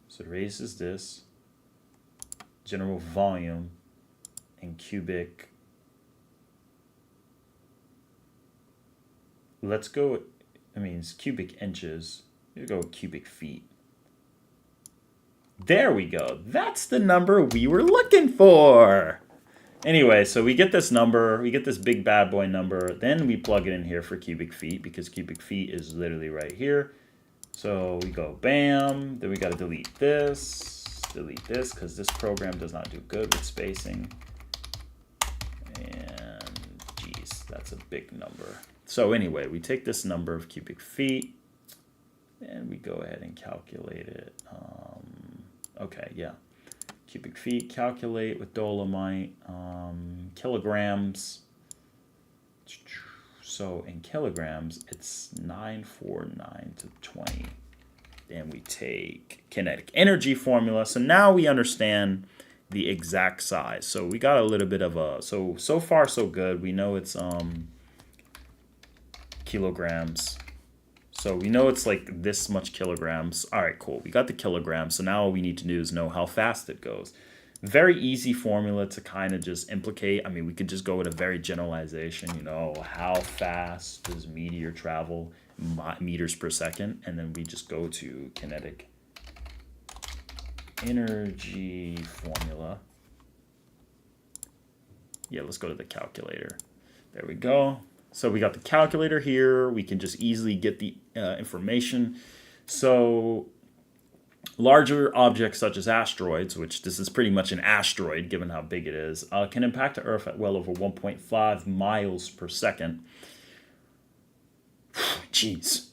So radius is this. General volume in cubic. Let's go, I mean, it's cubic inches. Let's go cubic feet. There we go. That's the number we were looking for. Anyway, so we get this number. We get this big bad boy number. Then we plug it in here for cubic feet because cubic feet is literally right here. So we go bam, then we got to delete this, because this program does not do good with spacing. And geez, that's a big number. So anyway, we take this number of cubic feet and we go ahead and calculate it. Okay, yeah. Cubic feet, calculate with dolomite, kilograms. So in kilograms, it's 949 to 20. And we take kinetic energy formula. So now we understand the exact size. So we got a little bit of a, so far so good. We know it's kilograms. So we know it's like this much kilograms. All right, cool. We got the kilograms. So now all we need to do is know how fast it goes. Very easy formula to kind of just implicate. I mean, we could just go with a very generalization, you know, how fast does meteor travel, meters per second, and then we just go to kinetic energy formula. Yeah, let's go to the calculator. There we go. So we got the calculator here. We can just easily get the information. So larger objects such as asteroids, which this is pretty much an asteroid given how big it is, can impact the Earth at well over 1.5 miles per second. Jeez.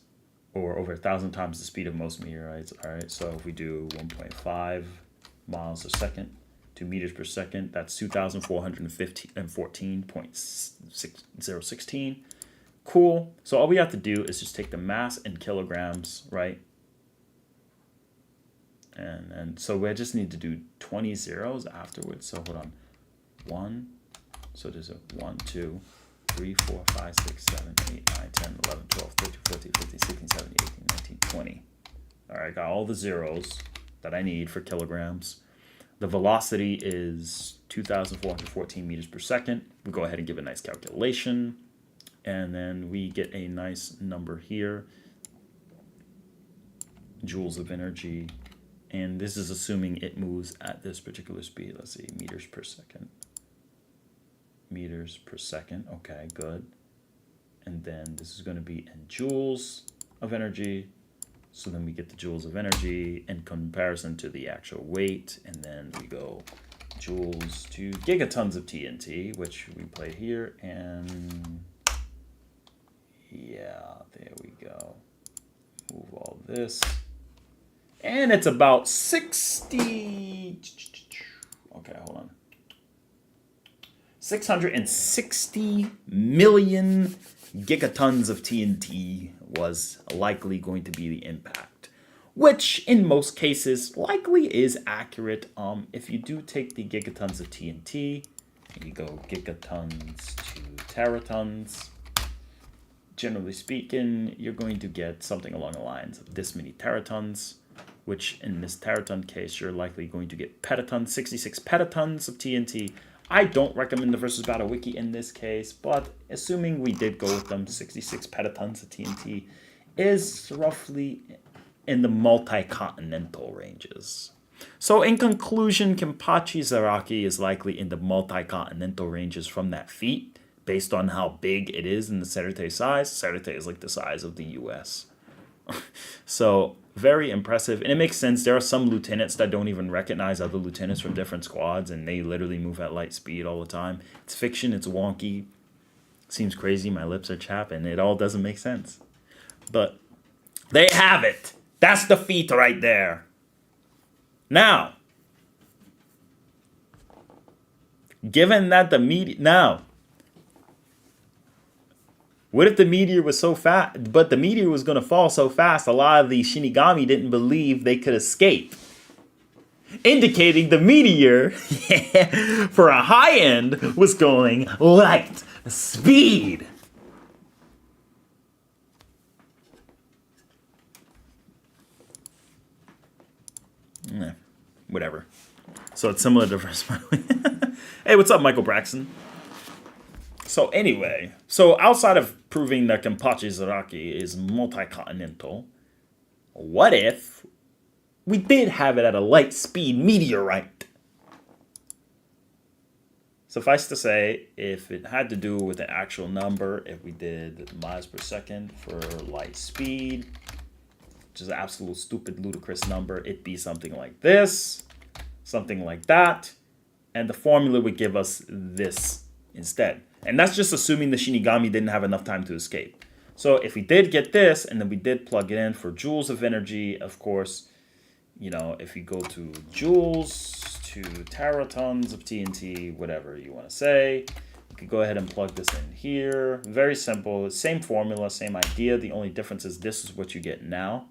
Or over 1,000 times the speed of most meteorites. All right, so if we do 1.5 miles a second, 2 meters per second, that's 2,414.6016. Cool. So all we have to do is just take the mass in kilograms, right? And so we just need to do 20 zeros afterwards. So hold on. 1. So there's a 1, 2, 3, 4, 5, 6, 7, 8, 9, 10, 11, 12, 13, 14, 15, 16, 17, 18, 19, 20. All right, got all the zeros that I need for kilograms. The velocity is 2,414 meters per second. We go ahead and give a nice calculation. And then we get a nice number here. Joules of energy. And this is assuming it moves at this particular speed. Let's see, meters per second. Meters per second. Okay, good. And then this is going to be in joules of energy. So then we get the joules of energy in comparison to the actual weight. And then we go joules to gigatons of TNT, which we play here. And yeah, there we go. Move all this. And it's about 60. Okay, hold on. 660 million gigatons of TNT was likely going to be the impact, which in most cases likely is accurate. If you do take the gigatons of TNT, and you go gigatons to teratons, generally speaking, you're going to get something along the lines of this many teratons, which in this teraton case, you're likely going to get petatons, 66 petatons of TNT. I don't recommend the Versus Battle Wiki in this case, but assuming we did go with them, 66 petatons of TNT is roughly in the multi-continental ranges. So in conclusion, Kenpachi Zaraki is likely in the multi-continental ranges from that feat, based on how big it is in the Cerete size. Cerete is like the size of the US. So very impressive. And it makes sense. There are some lieutenants that don't even recognize other lieutenants from different squads, and they literally move at light speed all the time. It's fiction. It's wonky. Seems crazy. My lips are chapped, and it all doesn't make sense. But they have it. That's the feat right there. Now, given that the meteor... Now, what if the meteor was so fast, but the meteor was going to fall so fast, a lot of the Shinigami didn't believe they could escape? Indicating the meteor, for a high end, was going light speed. Whatever. So it's similar to Versus Battle. Hey, what's up, Michael Braxton? So anyway, so outside of proving that Kenpachi Zaraki is multi-continental, what if we did have it at a light speed meteorite? Suffice to say, if it had to do with an actual number, if we did miles per second for light speed, which is an absolute stupid, ludicrous number, it'd be something like this, something like that, and the formula would give us this instead. And that's just assuming the Shinigami didn't have enough time to escape. So if we did get this, and then we did plug it in for joules of energy, of course, you know, if you go to joules to teratons of TNT, whatever you want to say, you could go ahead and plug this in here. Very simple, same formula, same idea. The only difference is this is what you get now.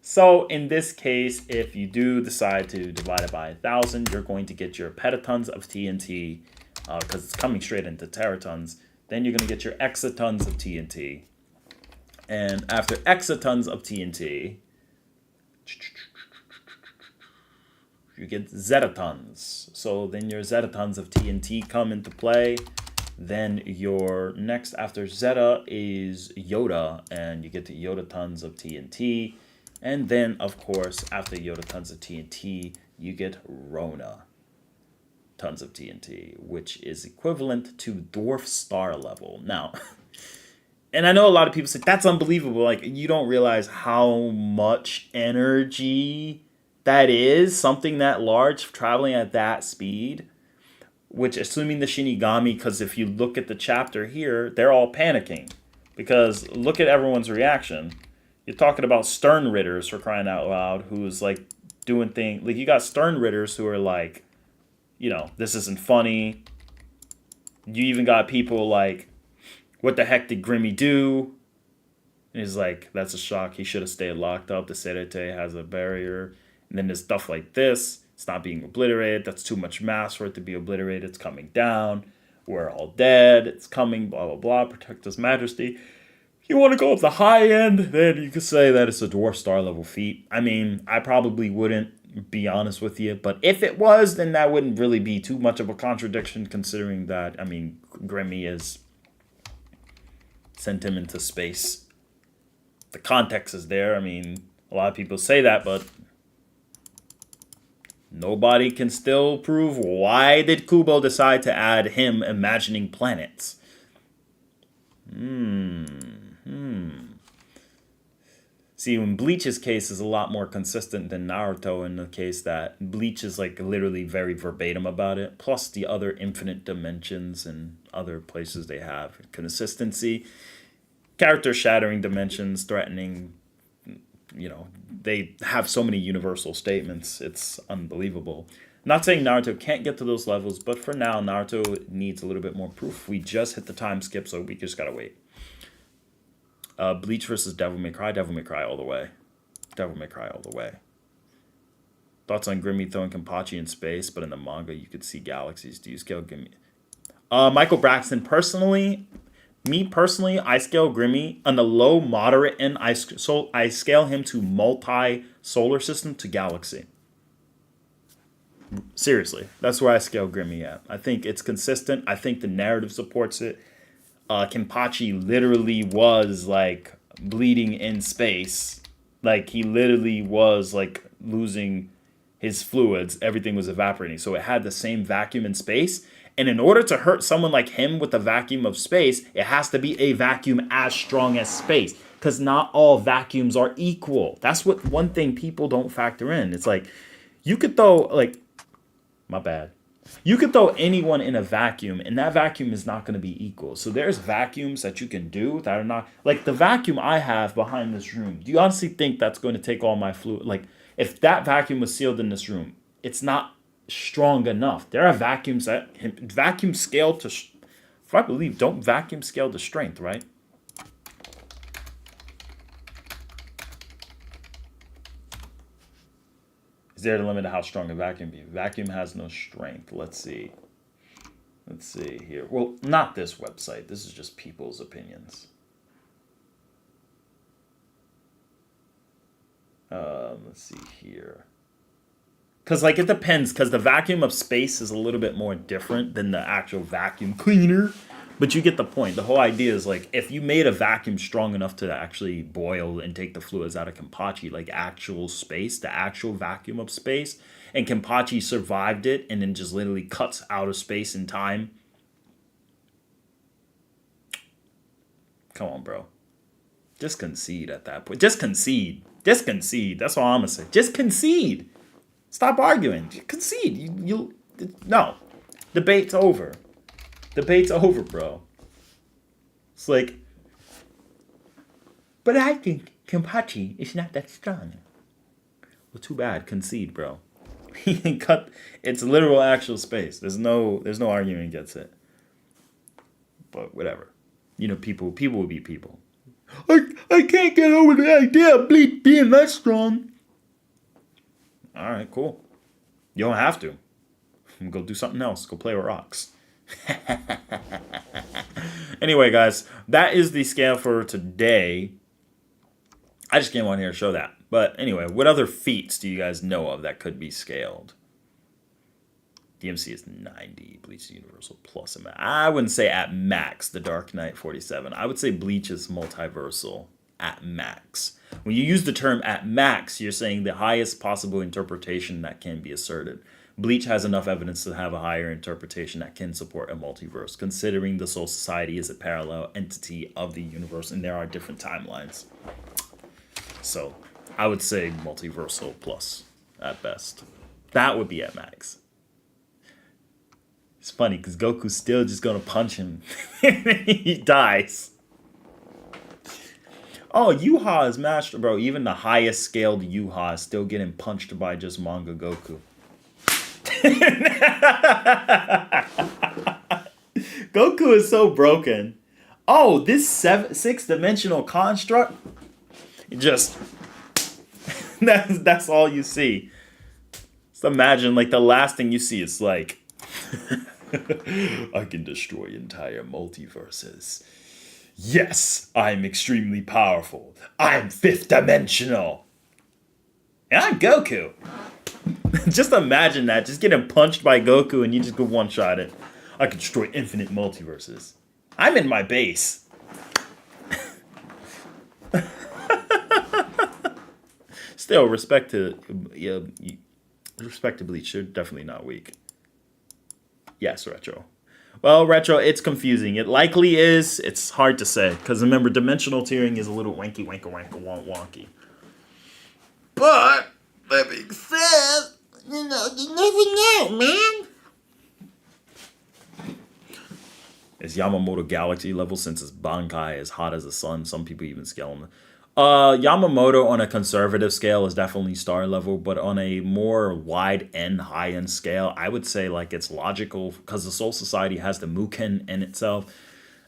So in this case, if you do decide to divide it by 1,000, you're going to get your petatons of TNT, because it's coming straight into teratons. Then you're going to get your exatons of TNT. And after exatons of TNT, you get zetatons. So then your zetatons of TNT come into play. Then your next after zeta is Yoda, and you get the Yodatons of TNT. And then, of course, after Yoda tons of TNT, you get Rona tons of TNT, which is equivalent to dwarf star level. Now, and I know a lot of people say, that's unbelievable. Like, you don't realize how much energy that is, something that large traveling at that speed. Which, assuming the Shinigami, because if you look at the chapter here, they're all panicking. Because look at everyone's reaction. You're talking about Stern Ritters, for crying out loud, who's like doing things. Like, you got Stern Ritters who are like, you know, this isn't funny. You even got people like, what the heck did Grimmy do? And he's like, that's a shock. He should have stayed locked up. The Serete has a barrier. And then there's stuff like this. It's not being obliterated. That's too much mass for it to be obliterated. It's coming down. We're all dead. It's coming, blah, blah, blah. Protect His Majesty. If you want to go up the high end, then you could say that it's a dwarf star level feat. I mean, I probably wouldn't, be honest with you. But if it was, then that wouldn't really be too much of a contradiction, considering that, I mean, Grimmy is sent him into space. The context is there. I mean, a lot of people say that, but nobody can still prove why did Kubo decide to add him imagining planets. See, in Bleach's case is a lot more consistent than Naruto in the case that Bleach is like literally very verbatim about it. Plus the other infinite dimensions and other places they have consistency. Character shattering dimensions, threatening, you know, they have so many universal statements. It's unbelievable. Not saying Naruto can't get to those levels, but for now, Naruto needs a little bit more proof. We just hit the time skip, so we just gotta wait. Bleach versus Devil May Cry. Devil May Cry all the way. Devil May Cry all the way. Thoughts on Grimmy throwing Kenpachi in space, but in the manga you could see galaxies. Do you scale Grimmy? Michael Braxton, personally, I scale Grimmy on the low, moderate end. I scale him to multi-solar system to galaxy. Seriously, that's where I scale Grimmy at. I think it's consistent. I think the narrative supports it. Kenpachi literally was like bleeding in space. Like he literally was like losing his fluids. Everything was evaporating. So it had the same vacuum in space. And in order to hurt someone like him with the vacuum of space, it has to be a vacuum as strong as space. Because not all vacuums are equal. That's what one thing people don't factor in. It's like, you could throw, like, my bad. You could throw anyone in a vacuum, and that vacuum is not going to be equal. So there's vacuums that you can do that are not... Like, the vacuum I have behind this room, do you honestly think that's going to take all my fluid? Like, if that vacuum was sealed in this room, it's not strong enough. There are vacuums that vacuum scale to... If I believe, don't vacuum scale to strength, right? Is there a limit to how strong a vacuum be? Vacuum has no strength. Let's see. Let's see here. Well, not this website. This is just people's opinions. Let's see here. Because, like, it depends. Because the vacuum of space is a little bit more different than the actual vacuum cleaner. But you get the point. The whole idea is, like, if you made a vacuum strong enough to actually boil and take the fluids out of Kenpachi, like actual space, the actual vacuum of space, and Kenpachi survived it and then just literally cuts out of space and time. Come on, bro. Just concede at that point. Just concede. Just concede. That's all I'm gonna say. Just concede. Stop arguing. Just concede. No. Debate's over. Debate's over, bro. It's like, but I think Kenpachi is not that strong. Well, too bad. Concede, bro. Cut. It's literal actual space. There's no argument against it. But whatever. You know, people will be people. I can't get over the idea of Bleach being that strong. All right, cool. You don't have to. Go do something else. Go play with rocks. Anyway, guys, that is the scale for today. I just came on here to show that. But anyway, what other feats do you guys know of that could be scaled? DMC is 90, Bleach is universal plus. I wouldn't say at max the Dark Knight 47. I would say Bleach is multiversal at max. When you use the term at max, you're saying the highest possible interpretation that can be asserted. Bleach has enough evidence to have a higher interpretation that can support a multiverse, considering the Soul Society is a parallel entity of the universe and there are different timelines. So I would say multiversal plus at best. That would be at max. It's funny because Goku's still just gonna punch him. He dies. Oh, Yuha is master, bro. Even the highest scaled Yuha is still getting punched by just manga Goku. Goku is so broken. Oh, this six-dimensional construct. Just that's all you see. Just imagine like the last thing you see is like I can destroy entire multiverses. Yes, I'm extremely powerful. I'm fifth dimensional. And I'm Goku. Just imagine that. Just getting punched by Goku and you just go one-shot it. I can destroy infinite multiverses. I'm in my base. Still, respect to Bleach. You're definitely not weak. Yes, Retro. Well, Retro, it's confusing. It likely is. It's hard to say. Because remember, dimensional tiering is a little wonky. But, that being said, you never know, man. Is Yamamoto Galaxy level since his Bankai is hot as the sun? Some people even scale him. Yamamoto on a conservative scale is definitely star level, but on a more wide end, high end scale, I would say like it's logical because the Soul Society has the Muken in itself.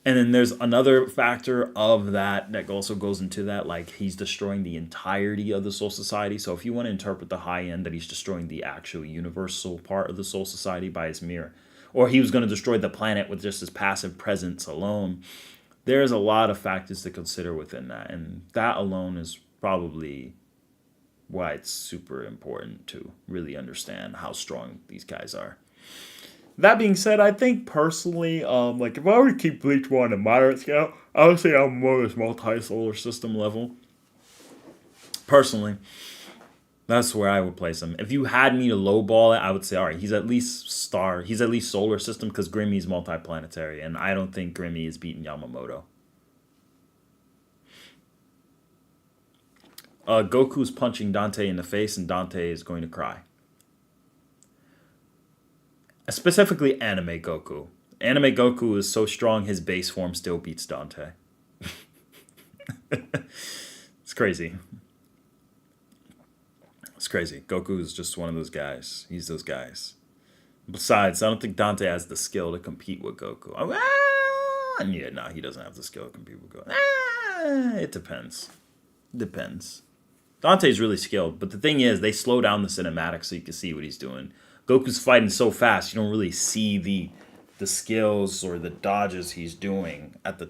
And then there's another factor of that also goes into that, like he's destroying the entirety of the Soul Society. So if you want to interpret the high end that he's destroying the actual universal part of the Soul Society by his mirror, or he was going to destroy the planet with just his passive presence alone, there's a lot of factors to consider within that. And that alone is probably why it's super important to really understand how strong these guys are. That being said, I think personally, like if I were to keep Bleach more on a moderate scale, I would say I'm more of this multi-solar system level. Personally, that's where I would place him. If you had me to lowball it, I would say, all right, he's at least star. He's at least solar system because Grimmy's multiplanetary, and I don't think Grimmy is beating Yamamoto. Goku's punching Dante in the face, and Dante is going to cry. Specifically, anime Goku. Anime Goku is so strong, his base form still beats Dante. It's crazy. It's crazy. Goku is just one of those guys. He's those guys. Besides, I don't think Dante has the skill to compete with Goku. Yeah, no, he doesn't have the skill to compete with Goku. It depends. Depends. Dante's really skilled, but the thing is, they slow down the cinematics so you can see what he's doing. Goku's fighting so fast, you don't really see the skills or the dodges he's doing at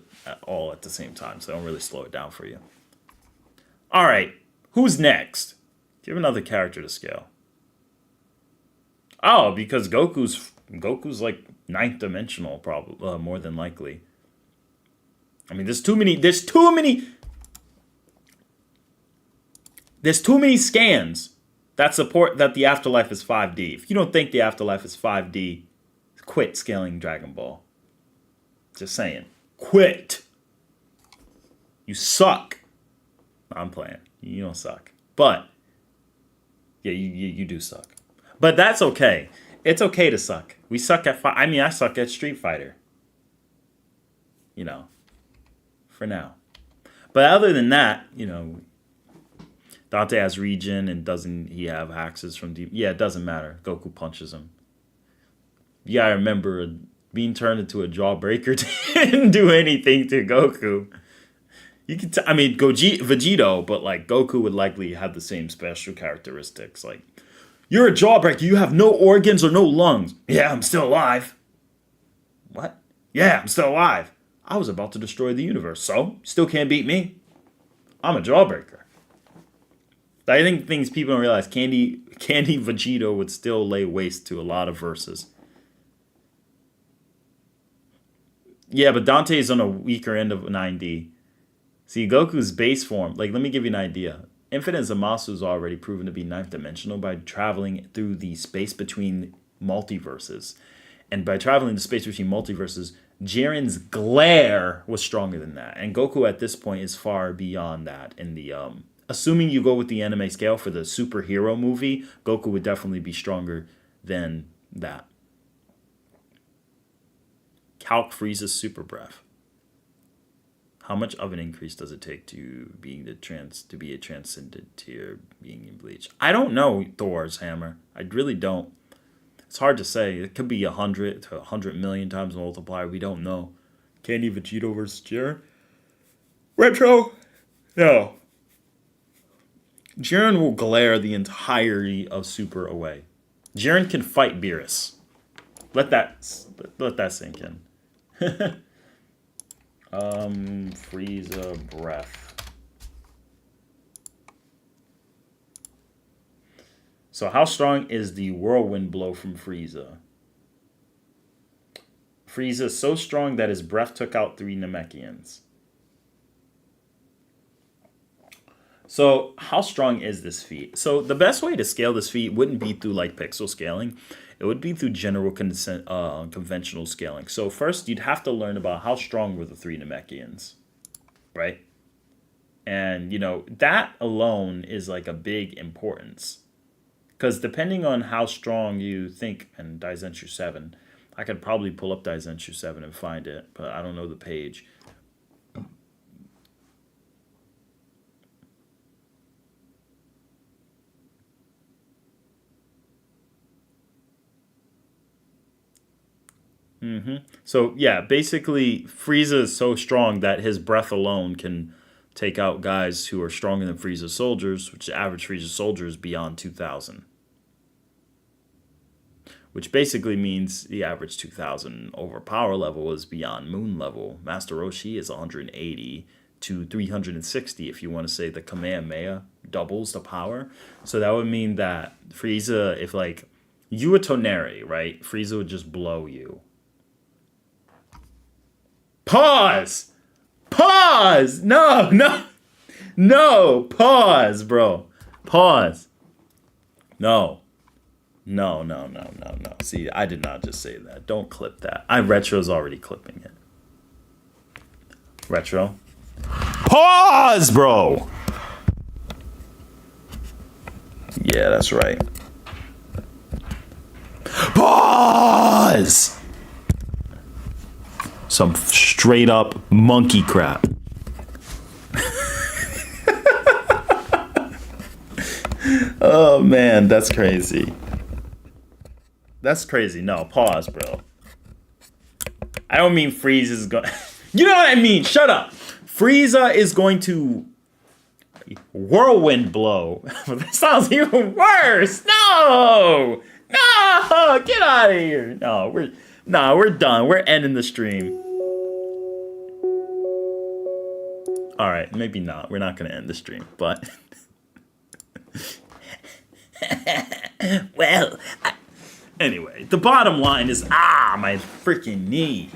all at the same time, so they don't really slow it down for you. All right, who's next? Do you have another character to scale? Oh, because Goku's like ninth dimensional, probably more than likely. I mean, there's too many scans that support that the afterlife is 5D. If you don't think the afterlife is 5D, quit scaling Dragon Ball. Just saying. Quit. You suck. I'm playing. You don't suck. But yeah, you do suck. But that's okay. It's okay to suck. We suck at I mean, I suck at Street Fighter. You know, for now. But other than that, Dante has regen and doesn't he have axes from deep? Yeah, it doesn't matter. Goku punches him. You gotta remember, being turned into a jawbreaker didn't do anything to Goku. You can, I mean, Vegito, but like Goku would likely have the same special characteristics. Like, you're a jawbreaker. You have no organs or no lungs. Yeah, I'm still alive. What? Yeah, I'm still alive. I was about to destroy the universe, so still can't beat me. I'm a jawbreaker. I think things people don't realize. Candy Vegito would still lay waste to a lot of verses. Yeah, but Dante's on a weaker end of 9D. See, Goku's base form, like, let me give you an idea. Infinite Zamasu is already proven to be ninth dimensional by traveling through the space between multiverses. And by traveling the space between multiverses, Jiren's glare was stronger than that. And Goku at this point is far beyond that. In the assuming you go with the anime scale for the superhero movie, Goku would definitely be stronger than that. Calc Frieza's super breath. How much of an increase does it take to be a transcendent tier being in Bleach? I don't know Thor's hammer. I really don't. It's hard to say. It could be 100 to 100 million times multiplier. We don't know. Candy Vegito versus Jiren? Retro? No. Jiren will glare the entirety of Super away. Jiren can fight Beerus. Let that sink in. Frieza breath. So how strong is the whirlwind blow from Frieza? Frieza is so strong that his breath took out 3 Namekians. So how strong is this feat? So the best way to scale this feat wouldn't be through like pixel scaling. It would be through general conventional scaling. So first, you'd have to learn about how strong were the 3 Namekians, right? And, that alone is like a big importance. Because depending on how strong you think, and Daizenshu 7, I could probably pull up Daizenshu 7 and find it, but I don't know the page. So, yeah, basically, Frieza is so strong that his breath alone can take out guys who are stronger than Frieza's soldiers, which the average Frieza soldier is beyond 2,000. Which basically means the average 2,000 over power level is beyond moon level. Master Roshi is 180 to 360 if you want to say the Kamehameha doubles the power. So that would mean that Frieza, if like you were Toneri, right? Frieza would just blow you. Pause! Pause! No! Pause, bro. Pause. No. See, I did not just say that. Don't clip that. Retro's already clipping it. Retro. Pause, bro! Yeah, that's right. Pause! Some straight up monkey crap. Oh man, that's crazy. That's crazy. No, pause, bro. I don't mean Frieza is going. You know what I mean? Shut up. Frieza is going to whirlwind blow. That sounds even worse. No, get out of here. We're done. We're ending the stream. All right, maybe not. We're not going to end the stream, but well. Anyway, the bottom line is my freaking knee.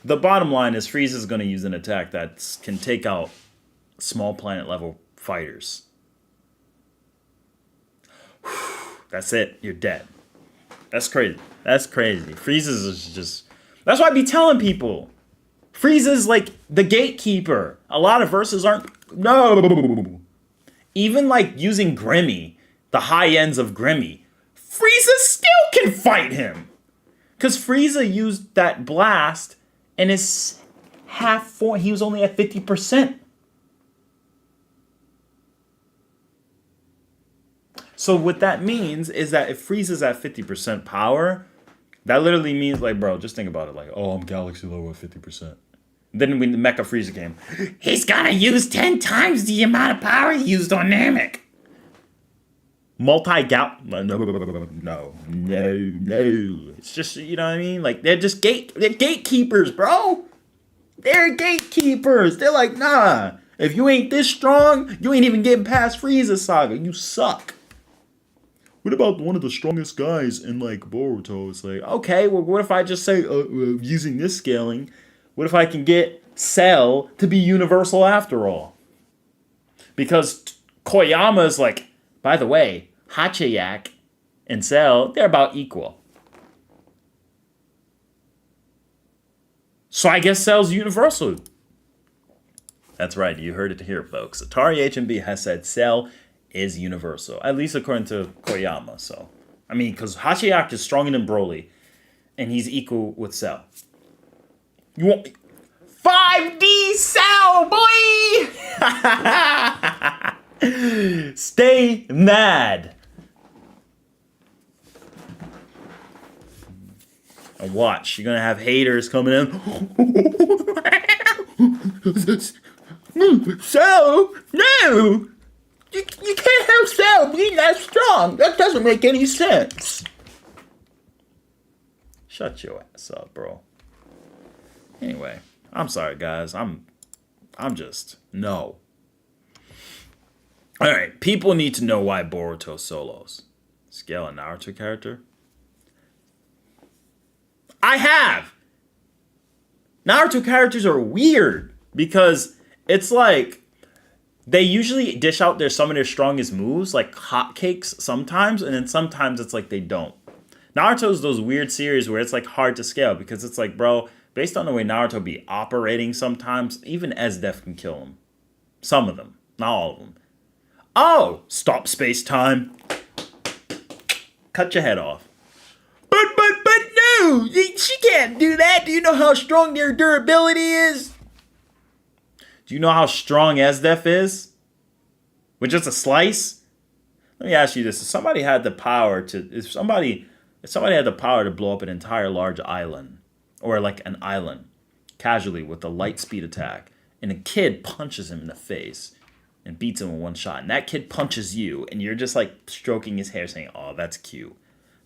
The bottom line is Frieza's going to use an attack that can take out small planet level fighters. That's it. You're dead. That's crazy. Frieza is just. That's why I be telling people. Frieza's like the gatekeeper. A lot of verses aren't. No. Even like using Grimmy, the high ends of Grimmy, Frieza still can fight him. Because Frieza used that blast and is half form. He was only at 50%. So what that means is that if Frieza's at 50% power, that literally means like, bro, just think about it. Like, oh, I'm Galaxy Low at 50%. Then when the Mecha Frieza came, he's gonna use 10 times the amount of power he used on Namek. Multi-gal... No. It's just, you know what I mean? Like, they're gatekeepers, bro. They're gatekeepers. They're like, nah, if you ain't this strong, you ain't even getting past Frieza Saga. You suck. What about one of the strongest guys in, like, Boruto? It's like, okay, well, what if I just say, using this scaling, what if I can get Cell to be universal after all? Because Koyama's like, by the way, Hachiyak and Cell, they're about equal. So I guess Cell's universal. That's right, you heard it here, folks. Atari HMB has said Cell is universal, at least according to Koyama. So, I mean, because Hachiyak is stronger than Broly, and he's equal with Cell. You want 5D Cell, boy! Stay mad. And watch, you're gonna have haters coming in. Cell, no! You can't have Cell being that strong. That doesn't make any sense. Shut your ass up, bro. Anyway, I'm sorry, guys. I'm just no. All right, people need to know why Boruto solos. Scale a Naruto character. I have. Naruto characters are weird because it's like they usually dish out some of their strongest moves like hotcakes sometimes, and then sometimes it's like they don't. Naruto's those weird series where it's like hard to scale because it's like, bro, based on the way Naruto be operating sometimes, even SDEF can kill him. Some of them, not all of them. Oh, stop space time. Cut your head off. But no, she can't do that. Do you know how strong their durability is? Do you know how strong SDEF is? With just a slice? Let me ask you this. If somebody had the power to blow up an entire large island, or like an island, casually with a light speed attack, and a kid punches him in the face and beats him in one shot, and that kid punches you, and you're just like stroking his hair saying, oh, that's cute.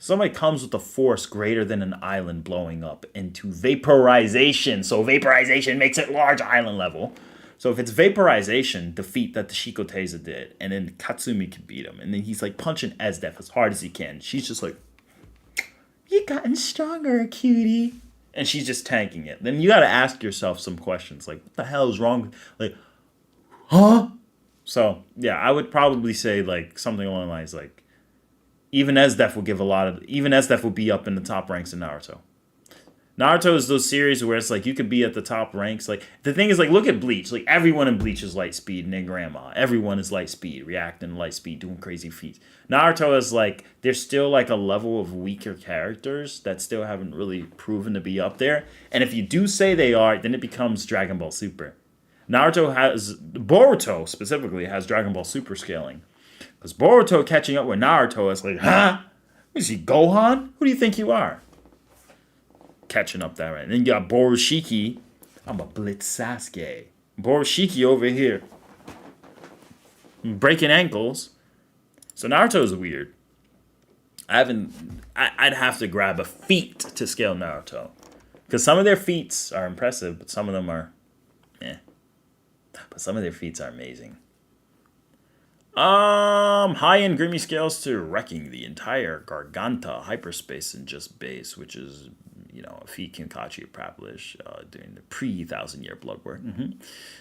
Somebody comes with a force greater than an island blowing up into vaporization. So vaporization makes it large island level. So if it's vaporization, the feat that the Shikoteza did, and then Katsumi can beat him, and then he's like punching SDEF as hard as he can. She's just like, you gotten stronger, cutie. And she's just tanking it. Then you got to ask yourself some questions like, what the hell is wrong? Like, huh? So yeah, I would probably say like something along the lines like, even SDEF will be up in the top ranks in Naruto. Naruto is those series where it's like you could be at the top ranks. Like the thing is like look at Bleach. Like everyone in Bleach is light speed and then grandma. Everyone is light speed, reacting light speed, doing crazy feats. Naruto is like there's still like a level of weaker characters that still haven't really proven to be up there. And if you do say they are, then it becomes Dragon Ball Super. Boruto specifically has Dragon Ball Super scaling. Because Boruto catching up with Naruto is like, huh? Is he Gohan? Who do you think you are? Catching up that right. And then you got Borushiki. I'm a Blitz Sasuke. Borushiki over here. Breaking ankles. So Naruto is weird. I'd have to grab a feat to scale Naruto. Because some of their feats are impressive, but some of them are But some of their feats are amazing. High-end Grimmy scales to wrecking the entire Garganta hyperspace in just base, which is, a feat Kinkachi accomplished during the pre-1,000-year blood work.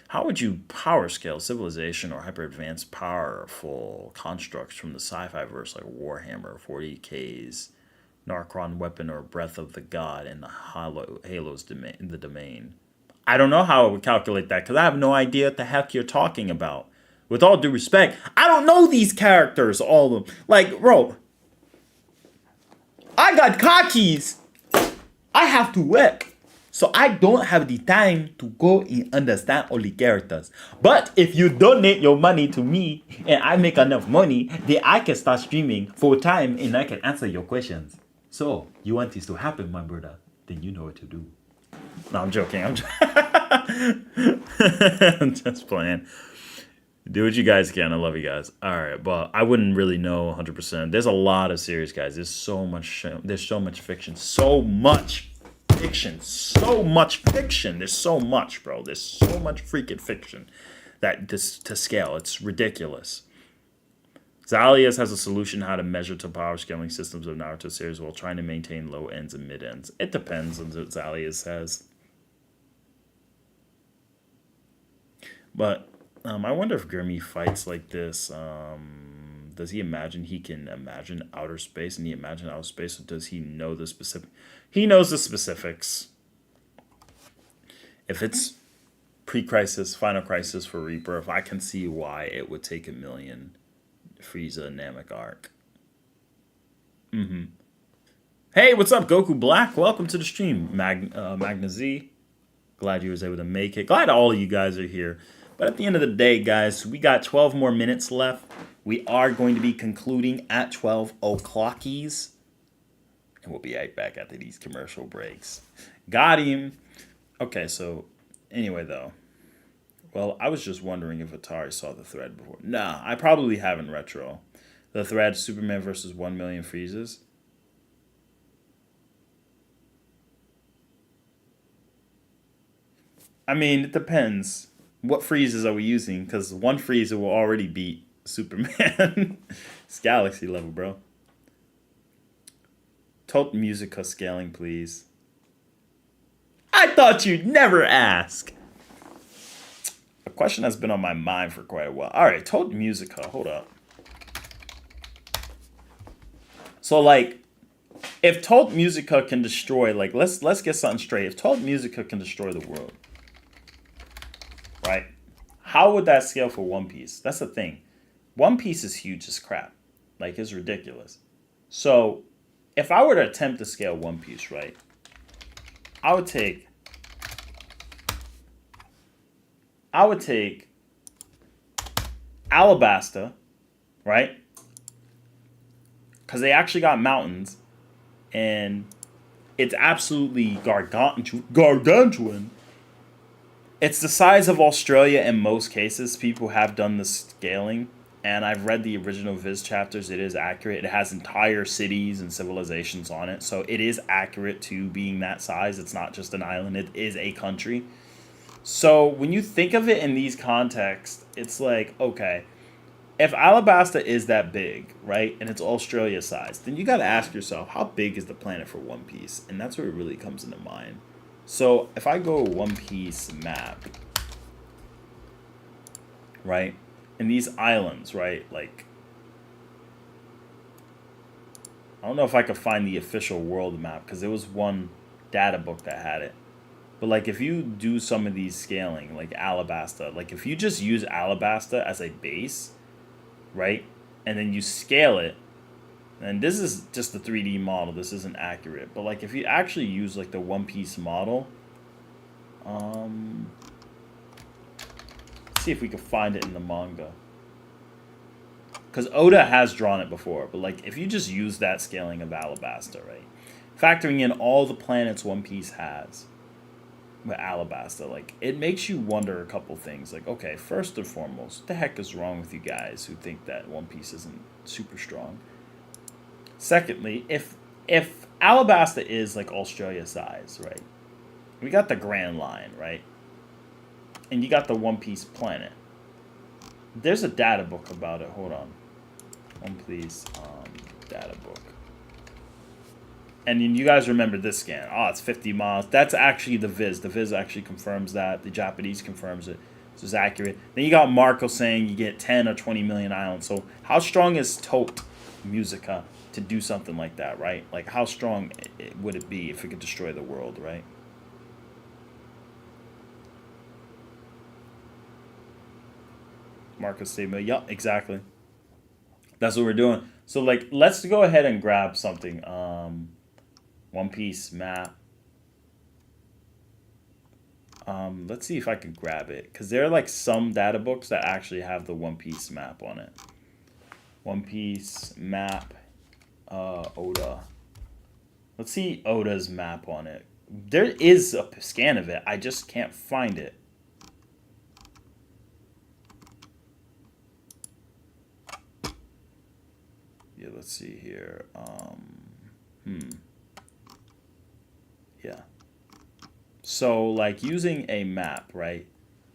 How would you power scale civilization or hyper-advanced powerful constructs from the sci-fi verse like Warhammer, 40K's, Narcron Weapon, or Breath of the God in the Halo's domain? I don't know how I would calculate that because I have no idea what the heck you're talking about. With all due respect, I don't know these characters, all of them. Like, bro, I got khakis. I have to work. So I don't have the time to go and understand all the characters. But if you donate your money to me and I make enough money, then I can start streaming full time and I can answer your questions. So you want this to happen, my brother? Then you know what to do. No, I'm joking. I'm just playing. Do what you guys can. I love you guys. All right, but I wouldn't really know 100%. There's a lot of series, guys. There's so much. There's so much fiction. So much fiction. So much fiction. There's so much, bro. There's so much freaking fiction that this to scale. It's ridiculous. Zalias has a solution how to measure to power scaling systems of Naruto series while trying to maintain low ends and mid ends. It depends on what Zalias has. But I wonder if Grimmy fights like this. Does he imagine he can imagine outer space and he imagine outer space, or does he know the specific? He knows the specifics. If it's pre-crisis, final crisis for Reaper, if I can see why it would take 1 million Frieza Namek arc. Hey, what's up, Goku Black? Welcome to the stream, Magna Z. Glad you was able to make it. Glad all of you guys are here. But at the end of the day, guys, we got 12 more minutes left. We are going to be concluding at 12 o'clockies. And we'll be right back after these commercial breaks. Got him. Okay, so anyway, though. Well, I was just wondering if Atari saw the thread before. Nah, I probably haven't retro. The thread, Superman versus 1 million Freezes. I mean, it depends. What freezes are we using? Because one freezer will already beat Superman. It's galaxy level, bro. Tot Musica scaling, please. I thought you'd never ask. A question that's been on my mind for quite a while. All right, Tot Musica. Hold up. So, like, if Tot Musica can destroy, like, let's get something straight. If Tot Musica can destroy the world, right? How would that scale for One Piece? That's the thing. One Piece is huge as crap. Like, it's ridiculous. So, if I were to attempt to scale One Piece, right? I would take Alabasta, right? Because they actually got mountains, and it's absolutely gargantuan. It's the size of Australia in most cases. People have done the scaling, and I've read the original Viz chapters. It is accurate. It has entire cities and civilizations on it, so it is accurate to being that size. It's not just an island. It is a country. So when you think of it in these contexts, it's like, okay, if Alabasta is that big, right, and it's Australia size, then you got to ask yourself, how big is the planet for One Piece? And that's where it really comes into mind. So if I go One Piece map, right, and these islands, right, like, I don't know if I could find the official world map because there was one data book that had it. But, like, if you do some of these scaling, like Alabasta, like, if you just use Alabasta as a base, right, and then you scale it, and this is just the 3D model, this isn't accurate, but, like, if you actually use, like, the One Piece model, let's see if we can find it in the manga. Because Oda has drawn it before, but, like, if you just use that scaling of Alabasta, right, factoring in all the planets One Piece has, with Alabasta, like, it makes you wonder a couple things. Like, okay, first and foremost, what the heck is wrong with you guys who think that One Piece isn't super strong? Secondly, if Alabasta is like Australia size, right? We got the Grand Line, right? And you got the One Piece planet. There's a data book about it. Hold on. One Piece data book. And you guys remember this scan. Oh, it's 50 miles. That's actually the Viz. The Viz actually confirms that. The Japanese confirms it. So it's accurate. Then you got Marco saying you get 10 or 20 million islands. So how strong is Tot Musica to do something like that, right? Like, how strong would it be if it could destroy the world, right? Marcus statement. Yup, exactly. That's what we're doing. So like, let's go ahead and grab something. One Piece map. Let's see if I can grab it, because there are like some data books that actually have the One Piece map on it. One Piece map, Oda. Let's see Oda's map on it. There is a scan of it. I just can't find it. Yeah, let's see here. Yeah. So, like, using a map, right?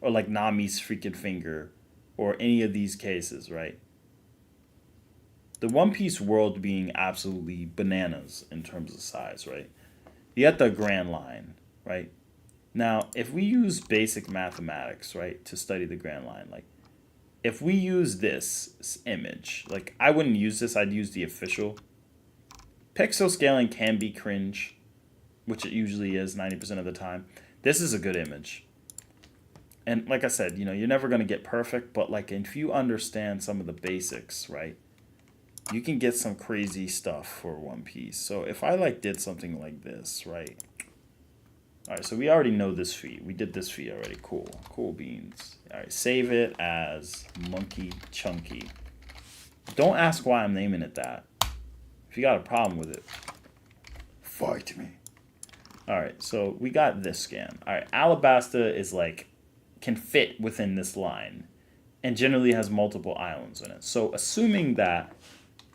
Or like Nami's freaking finger, or any of these cases, right? The One Piece world being absolutely bananas in terms of size, right? You got the Grand Line, right? Now, if we use basic mathematics, right, to study the Grand Line, like, if we use this image, like, I wouldn't use this, I'd use the official. Pixel scaling can be cringe, which it usually is 90% of the time. This is a good image. And like I said, you know, you're never going to get perfect, but like if you understand some of the basics, right, you can get some crazy stuff for One Piece. So if I like did something like this, right? All right, so we already know this feat. We did this feat already. Cool. Cool beans. All right, save it as Monkey Chunky. Don't ask why I'm naming it that. If you got a problem with it, fight me. All right, so we got this scan. All right, Alabasta is like, can fit within this line and generally has multiple islands in it. So assuming that,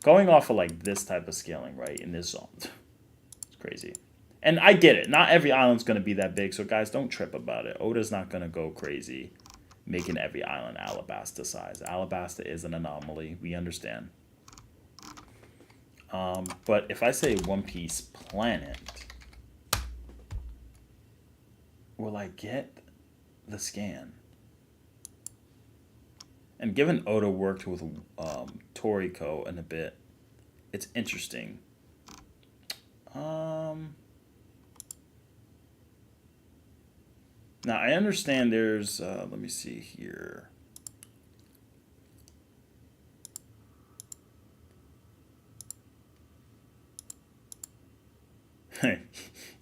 going off of like this type of scaling, right, in this zone, it's crazy. And I get it. Not every island's going to be that big, so guys, don't trip about it. Oda's not going to go crazy making every island Alabasta size. Alabasta is an anomaly. We understand. But if I say One Piece planet, will I get the scan? And given Oda worked with Toriko in a bit, it's interesting. Now, I understand there's, let me see here.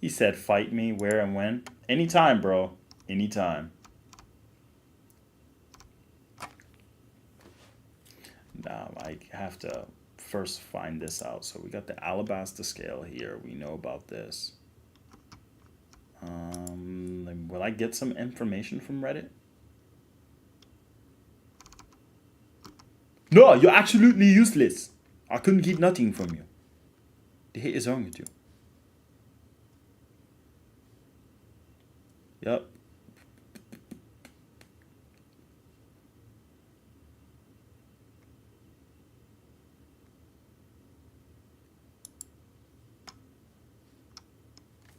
He said, fight me, where and when? Anytime, bro. Anytime. Now, I have to first find this out. So we got the Alabasta scale here. We know about this. Will I get some information from Reddit? No, you're absolutely useless. I couldn't keep nothing from you. The hate is wrong with you. Yep.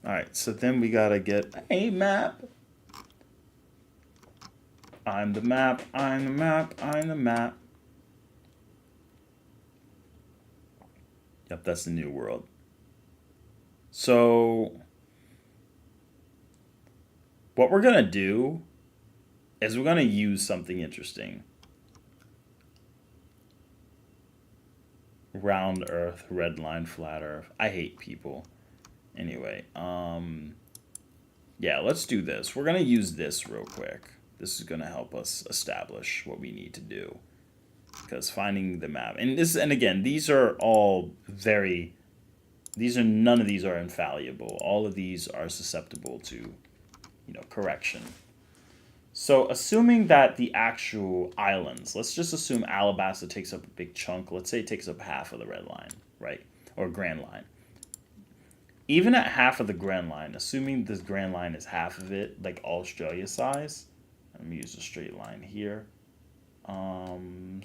Alright, so then we gotta get a map. I'm the map, I'm the map, I'm the map. Yep, that's the new world. So, what we're gonna do is we're gonna use something interesting. Round Earth, red line, flat Earth. I hate people. Anyway, yeah, let's do this. We're gonna use this real quick. This is gonna help us establish what we need to do. Because finding the map, and again, these are all very, none of these are infallible. All of these are susceptible to, you know, correction. So assuming that the actual islands, let's just assume Alabasta takes up a big chunk. Let's say it takes up half of the red line, right? Or Grand Line. Even at half of the Grand Line, assuming this Grand Line is half of it, like Australia size, let me use a straight line here.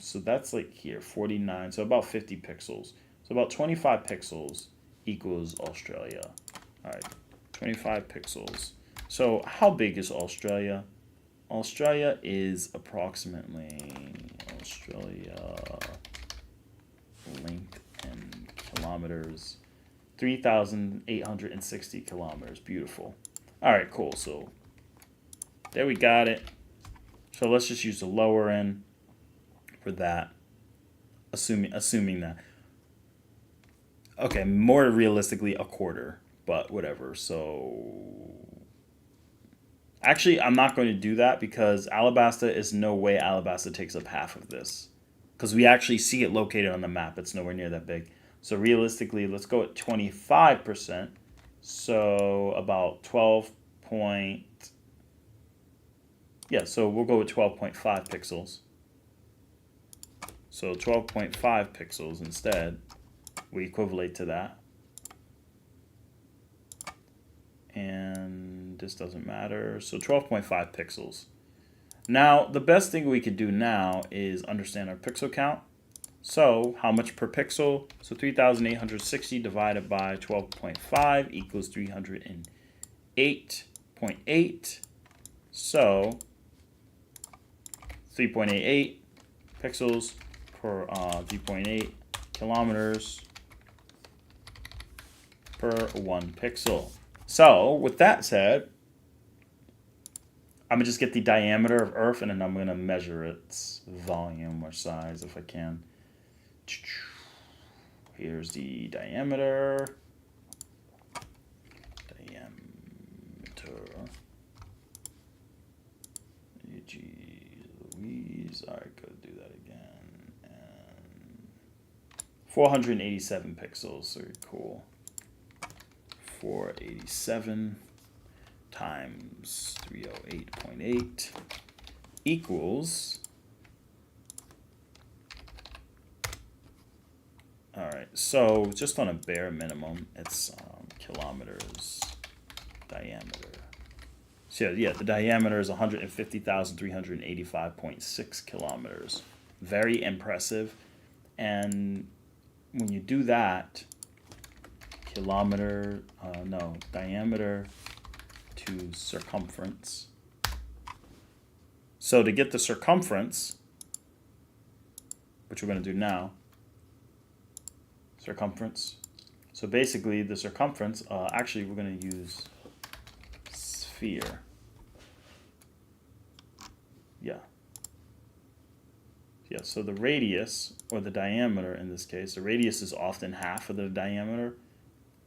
So that's like here, 49, so about 50 pixels. So about 25 pixels equals Australia. All right, 25 pixels. So how big is Australia? Australia is approximately, Australia length in kilometers, 3,860 kilometers. Beautiful. All right, cool. So there we got it. So let's just use the lower end. for that. Assuming that. Okay, more realistically, a quarter, but whatever. So actually, I'm not going to do that because Alabasta is no way Alabasta takes up half of this. Because we actually see it located on the map. It's nowhere near that big. So realistically, let's go at 25%. So about 12 point... Yeah, so we'll go with 12.5 pixels. So 12.5 pixels instead. We equivalent to that. And this doesn't matter. So 12.5 pixels. Now, the best thing we could do now is understand our pixel count. So, how much per pixel? So 3,860 divided by 12.5 equals 308.8. So, 3.88 pixels per 3.8 kilometers per 1 pixel. So, with that said, I'm going to just get the diameter of Earth and then I'm going to measure its volume or size if I can. Here's the diameter. Gee Louise, I could do that again. And 487 pixels, very cool. 487 times 308.8 equals... All right, so just on a bare minimum, it's kilometers diameter. So yeah, the diameter is 150,385.6 kilometers. Very impressive. And when you do that, diameter to circumference. So to get the circumference, which we're going to do now, circumference. So basically the circumference, actually we're going to use sphere. Yeah. Yeah, so the radius, or the diameter in this case, the radius is often half of the diameter.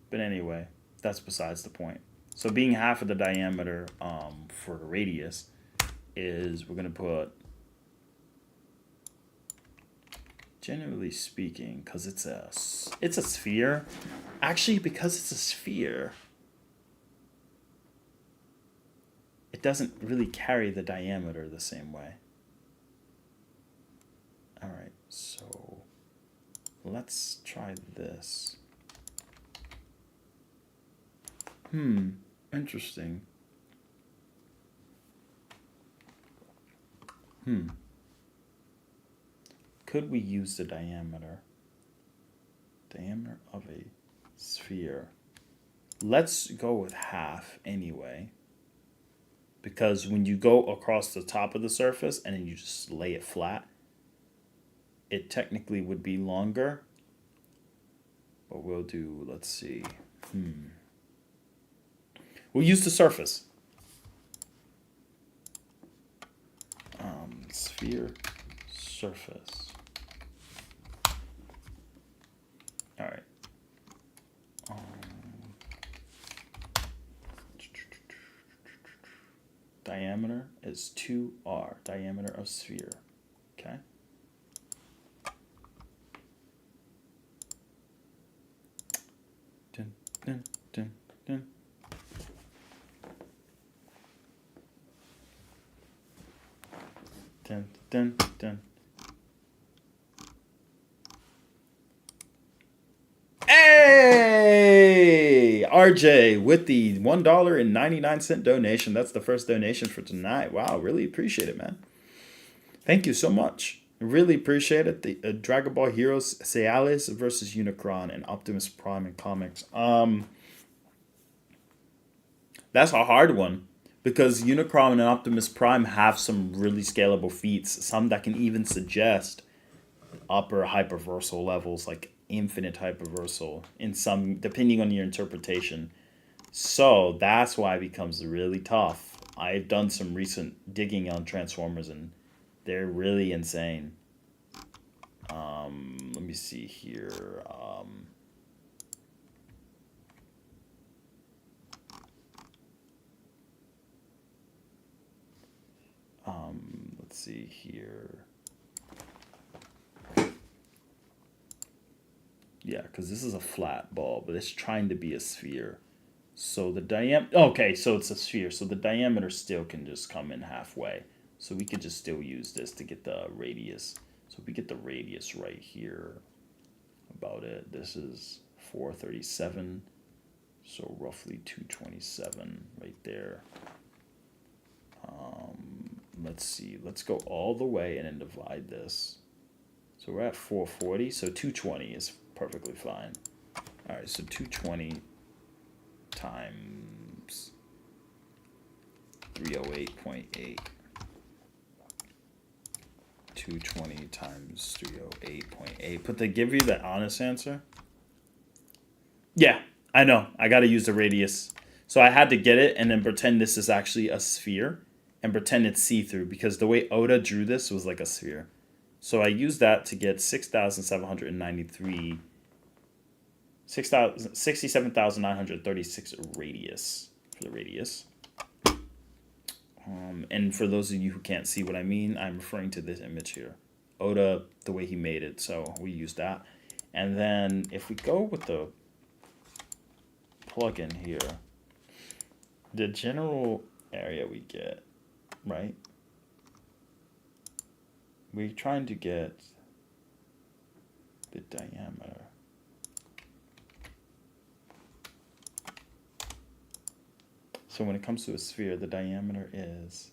But anyway, that's besides the point. So being half of the diameter for the radius is, we're going to put, generally speaking, because it's a sphere. Actually, because it's a sphere, it doesn't really carry the diameter the same way. All right, so let's try this. Interesting. Could we use the diameter? Diameter of a sphere. Let's go with half anyway. Because when you go across the top of the surface and then you just lay it flat, it technically would be longer. But we'll do, let's see. We'll use the surface. Sphere surface. All right. Diameter is 2r, diameter of sphere. Okay. Dun, dun, dun, dun. Dun, dun, dun. Hey! RJ with the $1.99 donation. That's the first donation for tonight. Wow, really appreciate it, man. Thank you so much. Really appreciate it. The Dragon Ball Heroes Cialis versus Unicron and Optimus Prime in comics. That's a hard one. Because Unicron and Optimus Prime have some really scalable feats, some that can even suggest upper hyperversal levels, like infinite hyperversal, in some, depending on your interpretation. So that's why it becomes really tough. I've done some recent digging on Transformers, and they're really insane. Let me see here. Let's see here. Yeah, because this is a flat ball, but it's trying to be a sphere. So the diameter, okay, so it's a sphere. So the diameter still can just come in halfway. So we could just still use this to get the radius. So if we get the radius right here about it, this is 437. So roughly 227 right there. Let's see, let's go all the way and then divide this. So we're at 440, so 220 is perfectly fine. All right, so 220 times 308.8. 220 times 308.8. But they give you the honest answer? Yeah, I know. I got to use the radius. So I had to get it and then pretend this is actually a sphere and pretend it's see-through because the way Oda drew this was like a sphere. So I used that to get 6,793, 67,936 radius for the radius. And for those of you who can't see what I mean, I'm referring to this image here. Oda, the way he made it, so we use that. And then if we go with the plugin here, the general area we get, right? We're trying to get the diameter. So when it comes to a sphere, the diameter is,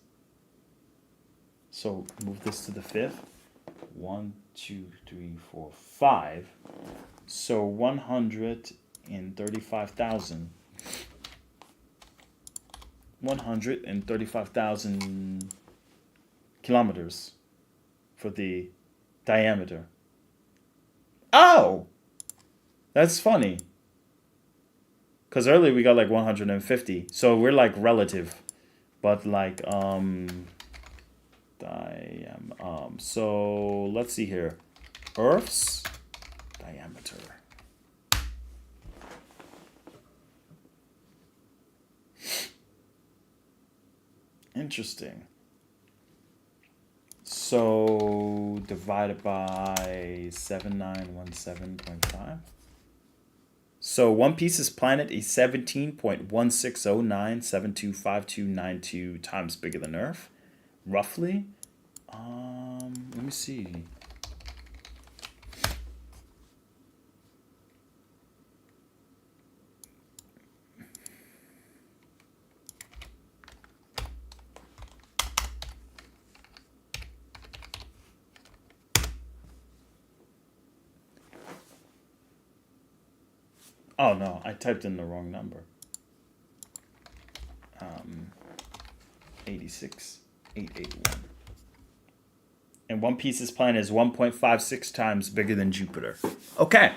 so move this to the fifth. 1, 2, 3, 4, 5. So 135,000. 135,000 kilometers for the diameter. Oh! That's funny. Because earlier we got like 150. So we're like relative. But like, so let's see here. Earth's diameter. Interesting. So divided by 7917.5. So One Piece's planet is 17.1609725292 times bigger than Earth, roughly. Let me see. Oh no, I typed in the wrong number. 86,881. And One Piece's planet is 1.56 times bigger than Jupiter. Okay.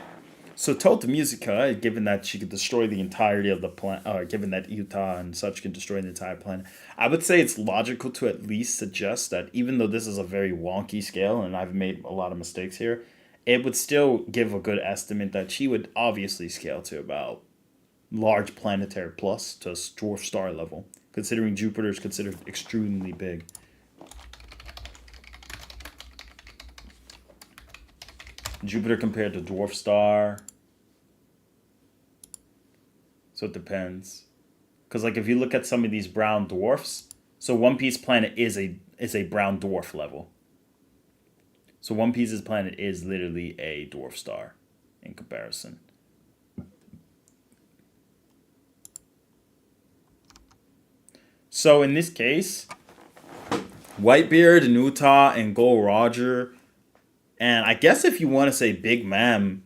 So Tota Musica, given that she could destroy the entirety of the planet, given that Utah and such can destroy the entire planet, I would say it's logical to at least suggest that even though this is a very wonky scale, and I've made a lot of mistakes here, it would still give a good estimate that she would obviously scale to about large planetary plus to dwarf star level, considering Jupiter is considered extremely big. Jupiter compared to dwarf star. So it depends. Because like if you look at some of these brown dwarfs, so One Piece planet is a brown dwarf level. So One Piece's planet is literally a dwarf star in comparison. So in this case, Whitebeard and Utah and Gold Roger, and I guess if you want to say Big Mom